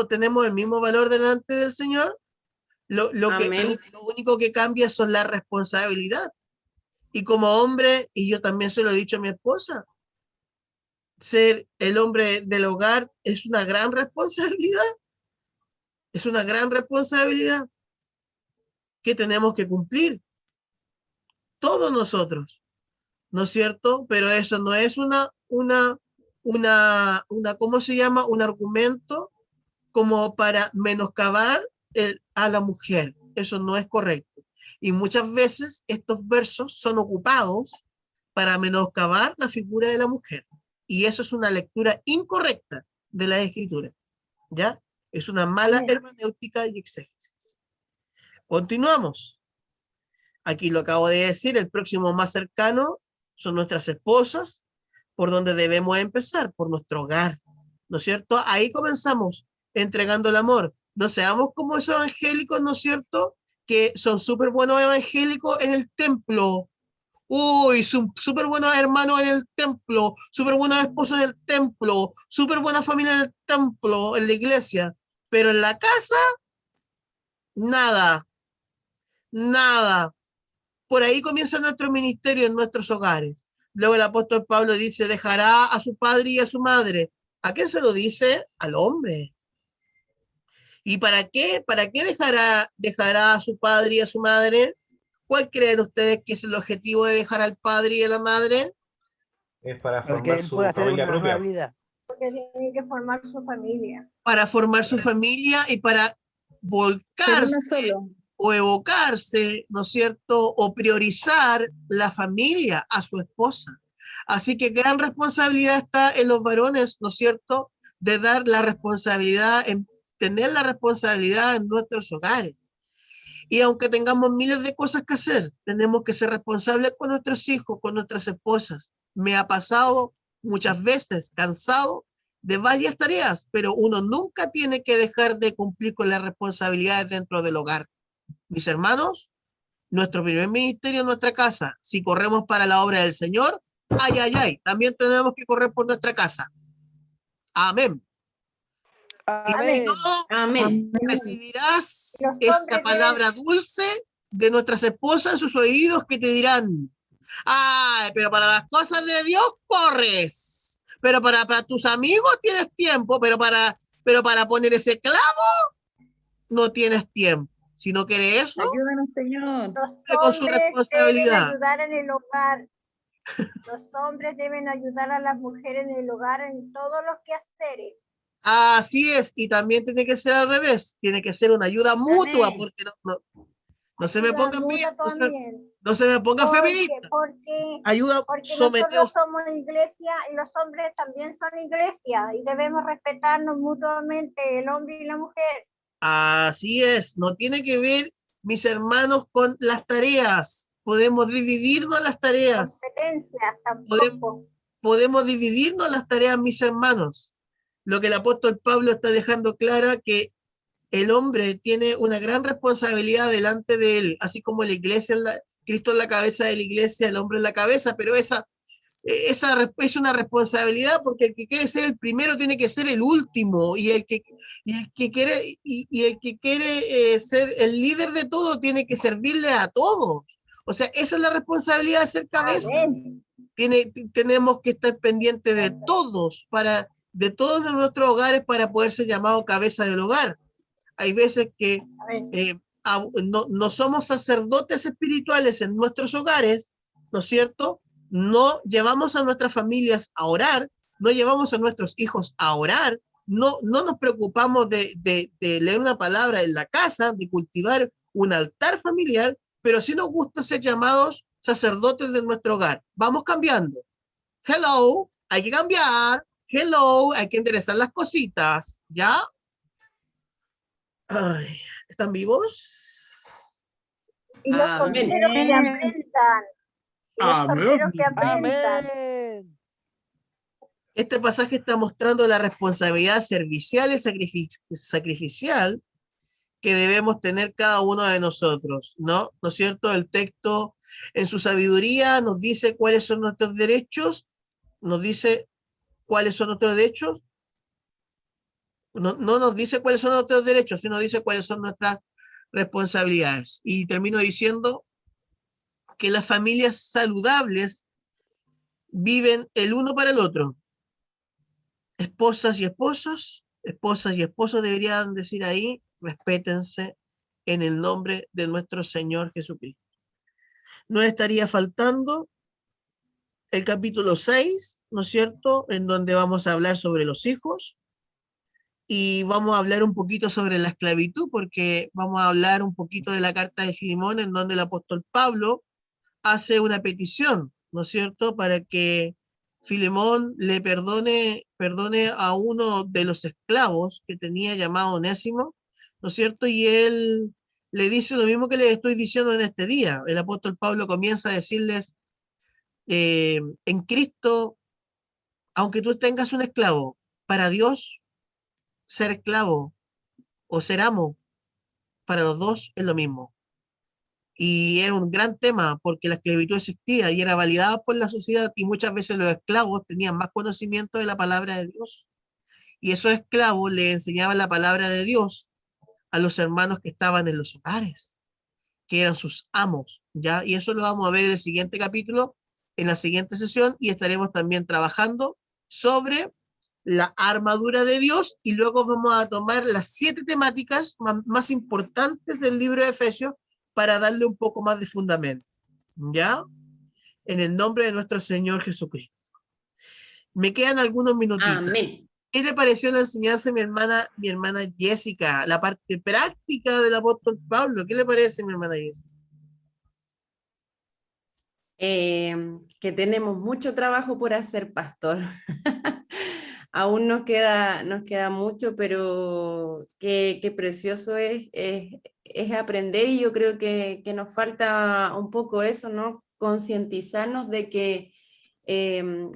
tenemos el mismo valor delante del Señor. Lo Amén. único que cambia son la responsabilidad. Y como hombre, y yo también se lo he dicho a mi esposa, ser el hombre del hogar es una gran responsabilidad. Es una gran responsabilidad que tenemos que cumplir todos nosotros, ¿no es cierto? Pero eso no es ¿cómo se llama? Un argumento como para menoscabar a la mujer. Eso no es correcto. Y muchas veces estos versos son ocupados para menoscabar la figura de la mujer. Y eso es una lectura incorrecta de la escritura, ¿ya? Es una mala hermenéutica y exégesis. Continuamos. Aquí lo acabo de decir, el próximo más cercano son nuestras esposas, por donde debemos empezar, por nuestro hogar, ¿no es cierto? Ahí comenzamos entregando el amor. No seamos como esos evangélicos, ¿no es cierto? Que son súper buenos evangélicos en el templo. Uy, son súper buenos hermanos en el templo, súper buenos esposos en el templo, súper buena familia en el templo, en la iglesia. Pero en la casa, nada, nada. Por ahí comienza nuestro ministerio en nuestros hogares. Luego el apóstol Pablo dice, dejará a su padre y a su madre. ¿A quién se lo dice? Al hombre. ¿Y para qué? ¿Para qué dejará a su padre y a su madre? ¿Cuál creen ustedes que es el objetivo de dejar al padre y a la madre? Es para Para que formar él su pueda hacer familia una nueva propia. vida. Porque tiene que formar su familia. Para formar su familia y para Ser uno volcarse solo. o evocarse, ¿no es cierto? O priorizar la familia a su esposa. Así que gran responsabilidad está en los varones, ¿no es cierto? De dar la responsabilidad, en tener la responsabilidad en nuestros hogares. Y aunque tengamos miles de cosas que hacer, tenemos que ser responsables con nuestros hijos, con nuestras esposas. Me ha pasado muchas veces, cansado de varias tareas, pero uno nunca tiene que dejar de cumplir con las responsabilidades dentro del hogar. Mis hermanos, nuestro primer ministerio en nuestra casa. Si corremos para la obra del Señor, ay, ay, ay, también tenemos que correr por nuestra casa. Amén. Y si no, Amén. recibirás Los esta hombres palabra dulce de nuestras esposas en sus oídos que te dirán, ay, pero para las cosas de Dios corres, pero para tus amigos tienes tiempo, pero para poner ese clavo no tienes tiempo. Si no quiere eso, Ayúdanos, Señor. Los con su hombres deben responsabilidad. ayudar en el hogar. Los hombres deben ayudar a las mujeres en el hogar en todos los quehaceres. Así es, y también tiene que ser al revés, tiene que ser una ayuda mutua, Amén. porque no se me Ayuda pongan mutua también. no se me pongan feministas. Ayuda, Porque someteos. nosotros somos iglesia y los hombres también son iglesia y debemos respetarnos mutuamente, el hombre y la mujer. Así es, no tiene que ver, mis hermanos, con las tareas. Podemos dividirnos las tareas. Competencias Podemos, tampoco. podemos dividirnos las tareas, mis hermanos. Lo que el apóstol Pablo está dejando clara que el hombre tiene una gran responsabilidad delante de él, así como la iglesia, Cristo es la cabeza de la iglesia, el hombre es la cabeza, pero esa es una responsabilidad porque el que quiere ser el primero tiene que ser el último y el que quiere ser el líder de todo tiene que servirle a todos. O sea, esa es la responsabilidad de ser cabeza. Amén. Tenemos que estar pendientes de todos, de todos nuestros hogares para poder ser llamado cabeza del hogar. Hay veces que no somos sacerdotes espirituales en nuestros hogares, ¿no es cierto? No llevamos a nuestras familias a orar, no llevamos a nuestros hijos a orar, no nos preocupamos de leer una palabra en la casa, de cultivar un altar familiar, pero sí nos gusta ser llamados sacerdotes de nuestro hogar. Vamos cambiando. Hello, hay que cambiar. Hello, hay que enderezar las cositas, ¿ya? Ay, ¿están vivos? Y los solteros que aprendan. Y los solteros que aprendan. Amén. Este pasaje está mostrando la responsabilidad servicial y sacrificial que debemos tener cada uno de nosotros, ¿no? ¿No es cierto? El texto en su sabiduría nos dice cuáles son nuestros derechos, nos dice cuáles son nuestros derechos, no nos dice cuáles son nuestros derechos, sino dice cuáles son nuestras responsabilidades. Y termino diciendo que las familias saludables viven el uno para el otro. Esposas y esposos deberían decir ahí, respétense en el nombre de nuestro Señor Jesucristo. No estaría faltando el capítulo 6, ¿no es cierto?, en donde vamos a hablar sobre los hijos y vamos a hablar un poquito sobre la esclavitud, porque vamos a hablar un poquito de la carta de Filemón, en donde el apóstol Pablo hace una petición, ¿no es cierto?, para que Filemón le perdone a uno de los esclavos que tenía llamado Onésimo, ¿no es cierto? Y él le dice lo mismo que les estoy diciendo en este día. El apóstol Pablo comienza a decirles, en Cristo, aunque tú tengas un esclavo, para Dios, ser esclavo o ser amo, para los dos es lo mismo. Y era un gran tema porque la esclavitud existía y era validada por la sociedad y muchas veces los esclavos tenían más conocimiento de la palabra de Dios. Y esos esclavos le enseñaban la palabra de Dios a los hermanos que estaban en los hogares, que eran sus amos, ¿ya? Y eso lo vamos a ver en el siguiente capítulo, en la siguiente sesión, y estaremos también trabajando sobre la armadura de Dios y luego vamos a tomar las 7 temáticas más importantes del libro de Efesios para darle un poco más de fundamento, ¿ya? En el nombre de nuestro Señor Jesucristo. Me quedan algunos minutitos. Amén. ¿Qué le pareció la enseñanza de mi hermana Jessica? La parte práctica del apóstol Pablo. ¿Qué le parece, mi hermana Jessica? Que tenemos mucho trabajo por hacer, pastor. Aún nos queda mucho, pero qué precioso es aprender, y yo creo que nos falta un poco eso, ¿no? Concientizarnos de que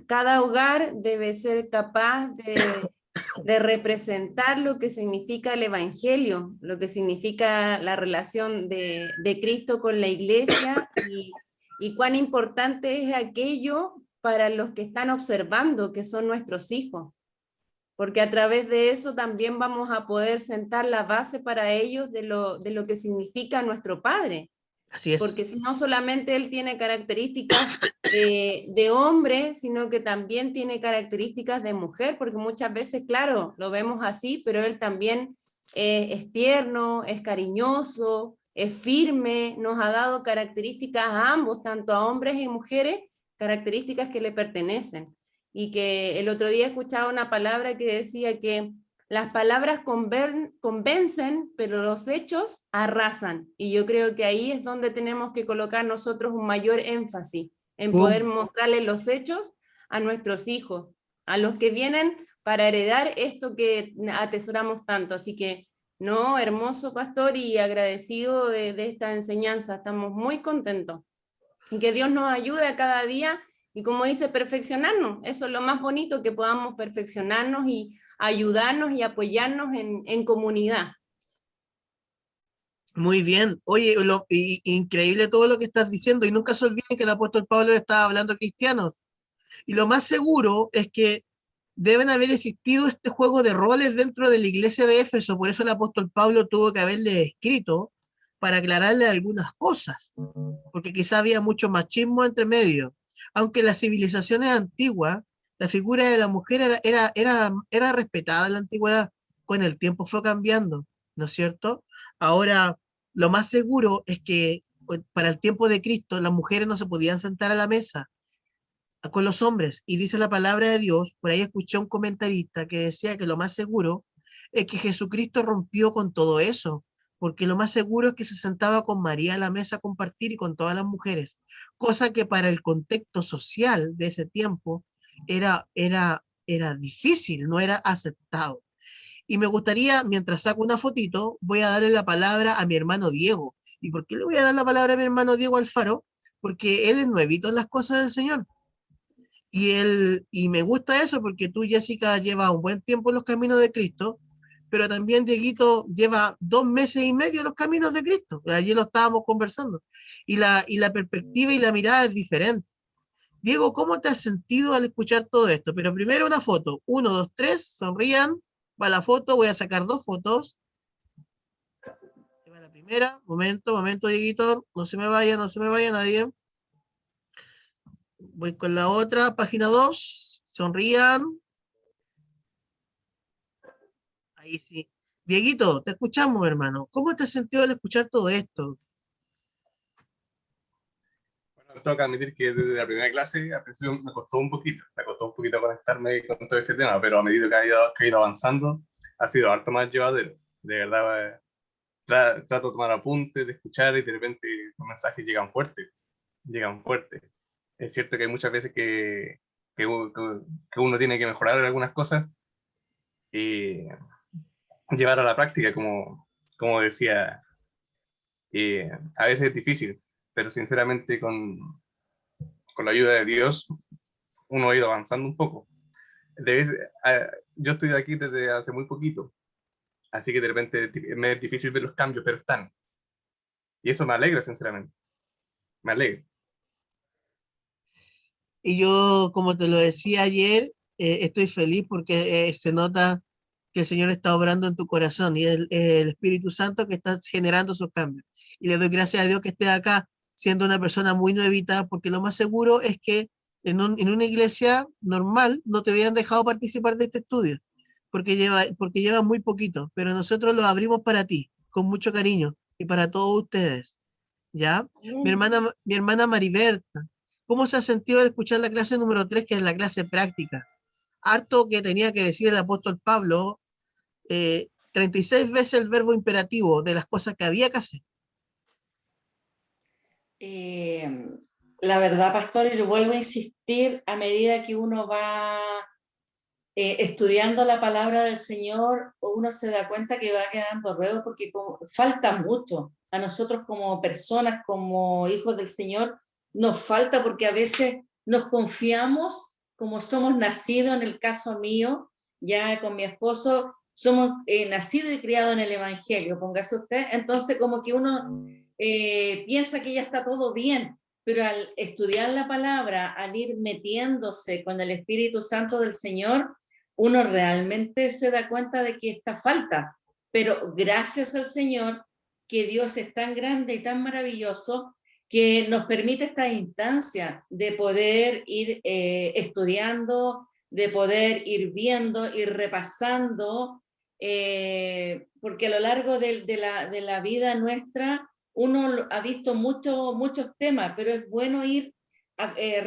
cada hogar debe ser capaz de representar lo que significa el Evangelio, lo que significa la relación de Cristo con la iglesia y cuán importante es aquello para los que están observando, que son nuestros hijos. Porque a través de eso también vamos a poder sentar la base para ellos de lo que significa nuestro Padre. Así es. Porque no solamente Él tiene características de hombre, sino que también tiene características de mujer, porque muchas veces, claro, lo vemos así, pero Él también es tierno, es cariñoso, es firme, nos ha dado características a ambos, tanto a hombres y mujeres, características que le pertenecen. Y que el otro día escuchaba una palabra que decía que Las palabras convencen, pero los hechos arrasan. Y yo creo que ahí es donde tenemos que colocar nosotros un mayor énfasis, en poder mostrarles los hechos a nuestros hijos, a los que vienen para heredar esto que atesoramos tanto. Así que, no, hermoso pastor, y agradecido de esta enseñanza. Estamos muy contentos. Y que Dios nos ayude a cada día, y como dice, perfeccionarnos. Eso es lo más bonito, que podamos perfeccionarnos y ayudarnos y apoyarnos en comunidad. Muy bien. Oye, increíble todo lo que estás diciendo, y nunca se olviden que el apóstol Pablo estaba hablando a cristianos. Y lo más seguro es que deben haber existido este juego de roles dentro de la iglesia de Éfeso, por eso el apóstol Pablo tuvo que haberle escrito para aclararle algunas cosas, porque quizá había mucho machismo entre medio. Aunque en las civilizaciones antiguas, la figura de la mujer era respetada en la antigüedad, con el tiempo fue cambiando, ¿no es cierto? Ahora, lo más seguro es que para el tiempo de Cristo, las mujeres no se podían sentar a la mesa con los hombres, y dice la palabra de Dios. Por ahí escuché a un comentarista que decía que lo más seguro es que Jesucristo rompió con todo eso, porque lo más seguro es que se sentaba con María a la mesa a compartir y con todas las mujeres, cosa que para el contexto social de ese tiempo era difícil, no era aceptado. Y me gustaría, mientras saco una fotito, voy a darle la palabra a mi hermano Diego. ¿Y por qué le voy a dar la palabra a mi hermano Diego Alfaro? Porque él es nuevito en las cosas del Señor. Y me gusta eso porque tú, Jessica, llevas un buen tiempo en los caminos de Cristo, pero también Dieguito lleva 2 meses y medio en los caminos de Cristo. Allí lo estábamos conversando. Y la perspectiva y la mirada es diferente. Diego, ¿cómo te has sentido al escuchar todo esto? Pero primero una foto. 1, 2, 3, sonrían. Va la foto, voy a sacar 2 fotos. Va la primera. Momento, Dieguito. No se me vaya nadie. Voy con la otra, página 2. Sonrían. Ahí sí. Dieguito, te escuchamos, hermano. ¿Cómo te has sentido al escuchar todo esto? Bueno, tengo que admitir que desde la primera clase, al principio me costó un poquito conectarme con todo este tema, pero a medida que he ido avanzando, ha sido harto más llevadero. De verdad, trato de tomar apuntes, de escuchar, y de repente los mensajes llegan fuertes. Es cierto que hay muchas veces que uno tiene que mejorar en algunas cosas y llevar a la práctica, como decía. A veces es difícil, pero sinceramente con la ayuda de Dios uno ha ido avanzando un poco. Yo estoy de aquí desde hace muy poquito, así que de repente me es difícil ver los cambios, pero están. Y eso me alegra, sinceramente. Me alegra. Y yo, como te lo decía ayer, estoy feliz porque se nota que el Señor está obrando en tu corazón, y el Espíritu Santo que está generando esos cambios. Y le doy gracias a Dios que estés acá siendo una persona muy nuevita, porque lo más seguro es que en una iglesia normal no te hubieran dejado participar de este estudio, porque lleva muy poquito, pero nosotros lo abrimos para ti, con mucho cariño, y para todos ustedes, ¿ya? Mi hermana Mariberta, ¿cómo se ha sentido al escuchar la clase número 3, que es la clase práctica? Harto que tenía que decir el apóstol Pablo, 36 veces el verbo imperativo de las cosas que había que hacer. La verdad, pastor, y lo vuelvo a insistir, a medida que uno va estudiando la palabra del Señor, uno se da cuenta que va quedando ruedo, porque falta mucho. A nosotros como personas, como hijos del Señor, nos falta, porque a veces nos confiamos, como somos nacidos, en el caso mío, ya con mi esposo, somos nacidos y criados en el Evangelio, póngase usted. Entonces como que uno piensa que ya está todo bien, pero al estudiar la palabra, al ir metiéndose con el Espíritu Santo del Señor, uno realmente se da cuenta de que está falta. Pero gracias al Señor, que Dios es tan grande y tan maravilloso, que nos permite esta instancia de poder ir estudiando, de poder ir viendo, ir repasando, porque a lo largo de la vida nuestra uno ha visto muchos temas, pero es bueno ir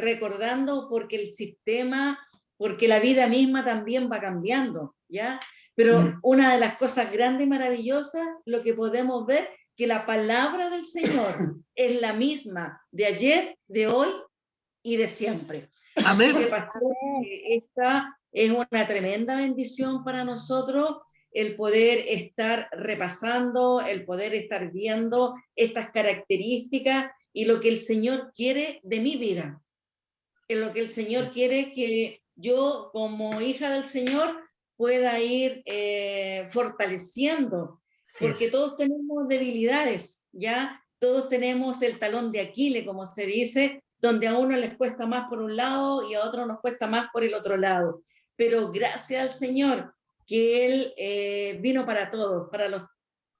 recordando, porque el sistema, porque la vida misma también va cambiando, ¿ya? Pero una de las cosas grandes y maravillosas, lo que podemos ver, que la palabra del Señor es la misma de ayer, de hoy y de siempre. Amén. Así que, pastor, esta es una tremenda bendición para nosotros, el poder estar repasando, el poder estar viendo estas características y lo que el Señor quiere de mi vida. En lo que el Señor quiere que yo, como hija del Señor, pueda ir fortaleciendo, porque todos tenemos debilidades, ¿ya? Todos tenemos el talón de Aquiles, como se dice, donde a uno les cuesta más por un lado y a otro nos cuesta más por el otro lado. Pero gracias al Señor, que Él vino para todos, para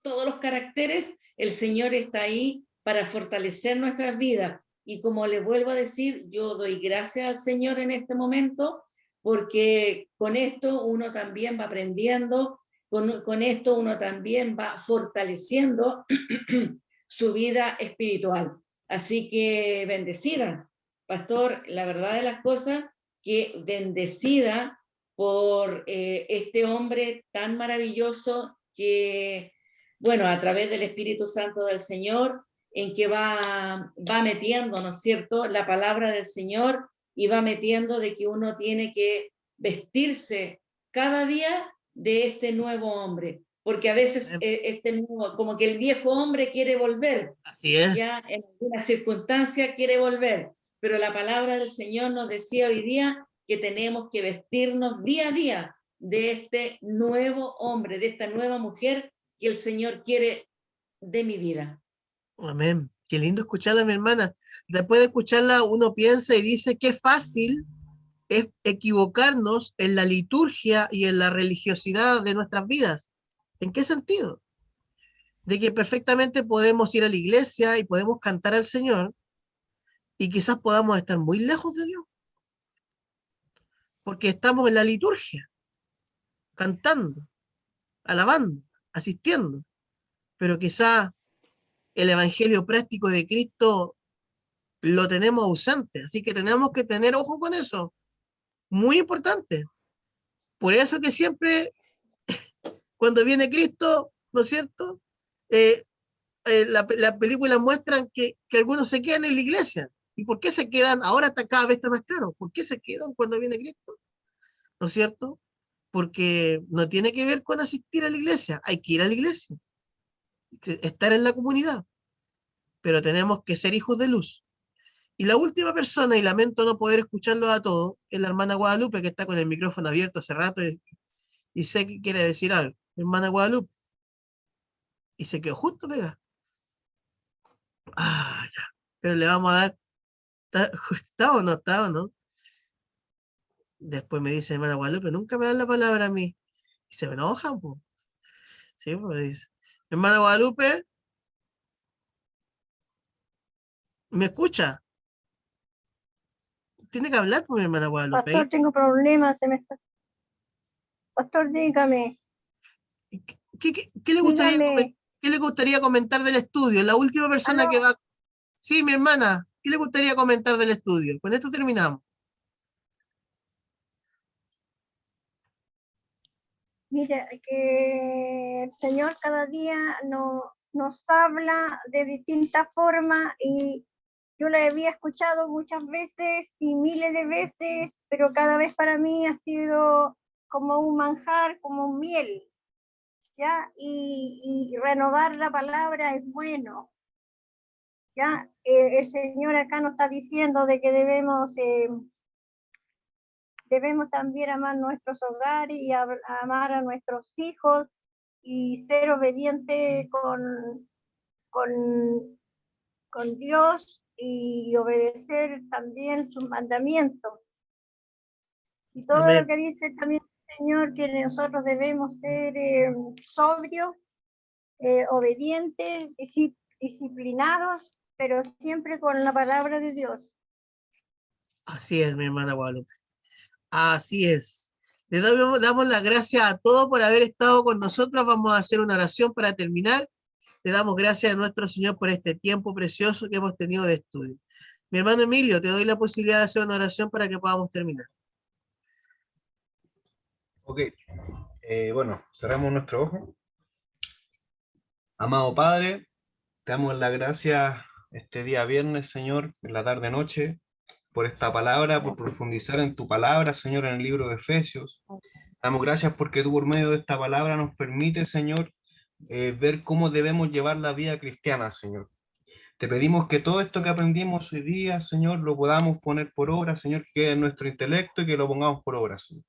todos los caracteres, el Señor está ahí para fortalecer nuestras vidas. Y como les vuelvo a decir, yo doy gracias al Señor en este momento, porque con esto uno también va aprendiendo, con esto uno también va fortaleciendo su vida espiritual. Así que bendecida, pastor, la verdad de las cosas, que bendecida por este hombre tan maravilloso que, bueno, a través del Espíritu Santo del Señor, en que va metiendo, ¿no es cierto?, la palabra del Señor, y va metiendo de que uno tiene que vestirse cada día de este nuevo hombre, porque a veces como que el viejo hombre quiere volver. Así es. Ya en alguna circunstancia quiere volver, pero la palabra del Señor nos decía hoy día que tenemos que vestirnos día a día de este nuevo hombre, de esta nueva mujer que el Señor quiere de mi vida. Amén. Qué lindo escucharla, mi hermana. Después de escucharla, uno piensa y dice qué fácil es equivocarnos en la liturgia y en la religiosidad de nuestras vidas. ¿En qué sentido? De que perfectamente podemos ir a la iglesia y podemos cantar al Señor y quizás podamos estar muy lejos de Dios. Porque estamos en la liturgia, cantando, alabando, asistiendo. Pero quizás el evangelio práctico de Cristo lo tenemos ausente. Así que tenemos que tener ojo con eso. Muy importante. Por eso que siempre, cuando viene Cristo, ¿no es cierto? Las películas muestran que algunos se quedan en la iglesia. ¿Y por qué se quedan? Ahora cada vez está más claro. ¿Por qué se quedan cuando viene Cristo? ¿No es cierto? Porque no tiene que ver con asistir a la iglesia. Hay que ir a la iglesia. Estar en la comunidad. Pero tenemos que ser hijos de luz. Y la última persona, y lamento no poder escucharlo a todos, es la hermana Guadalupe, que está con el micrófono abierto hace rato y sé que quiere decir algo. Hermana Guadalupe. Y se quedó justo pegada. Ah, ya. Pero le vamos a dar. ¿Está o no? ¿Está o no? Después me dice hermana Guadalupe, nunca me dan la palabra a mí. Y se me enojan, pues. Sí, pues dice. Hermana Guadalupe, ¿me escucha? Tiene que hablar con mi hermana Guadalupe. Pastor, tengo problemas, Pastor, dígame. ¿Qué le gustaría comentar del estudio? La última persona que va... Sí, mi hermana, ¿qué le gustaría comentar del estudio? Con esto terminamos. Mira, que el Señor cada día nos habla de distintas formas y yo la había escuchado muchas veces y miles de veces, pero cada vez para mí ha sido como un manjar, como un miel, ¿ya? Y renovar la palabra es bueno, ¿ya? El Señor acá nos está diciendo de que debemos también amar nuestros hogares y amar a nuestros hijos y ser obediente con Dios y obedecer también sus mandamientos. Y todo Amén. lo que dice también el Señor, que nosotros debemos ser sobrios, obedientes, disciplinados, pero siempre con la palabra de Dios. Así es, mi hermana Guadalupe. Así es. Le damos las gracias a todos por haber estado con nosotros. Vamos a hacer una oración para terminar. Le damos gracias a nuestro Señor por este tiempo precioso que hemos tenido de estudio. Mi hermano Emilio, te doy la posibilidad de hacer una oración para que podamos terminar. Ok. Bueno, cerramos nuestro ojo. Amado Padre, te damos las gracias este día viernes, Señor, en la tarde-noche, por esta palabra, por profundizar en tu palabra, Señor, en el libro de Efesios. Damos gracias porque tú por medio de esta palabra nos permite, Señor, ver cómo debemos llevar la vida cristiana, Señor. Te pedimos que todo esto que aprendimos hoy día, Señor, lo podamos poner por obra, Señor, que quede en nuestro intelecto y que lo pongamos por obra, Señor.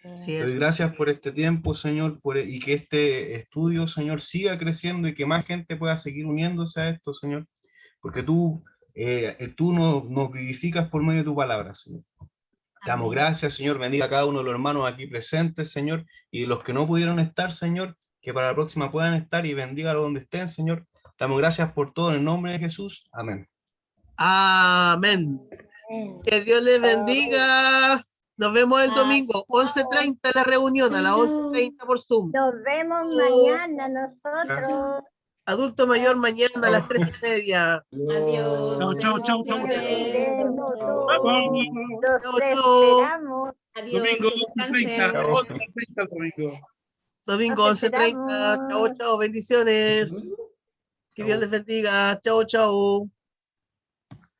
Así Te es. doy gracias por este tiempo, Señor, y que este estudio, Señor, siga creciendo y que más gente pueda seguir uniéndose a esto, Señor, porque tú nos vivificas por medio de tu palabra, Señor. Te damos gracias, Señor, bendiga a cada uno de los hermanos aquí presentes, Señor, y los que no pudieron estar, Señor, que para la próxima puedan estar y bendiga donde estén, Señor. Te damos gracias por todo en el nombre de Jesús. Amén. Amén. Que Dios les bendiga. Nos vemos el domingo, 11:30 la reunión, a las 11:30 por Zoom. Nos vemos mañana nosotros. Adulto mayor mañana a las 3:30. Adiós. Chau, chau, chau, chau. Nos Chau, chau. esperamos. Adiós. Domingo, Que descansen. 11:30 domingo. Domingo 11:30. Chao, chao. Bendiciones. Que Dios les bendiga. Chao, chao.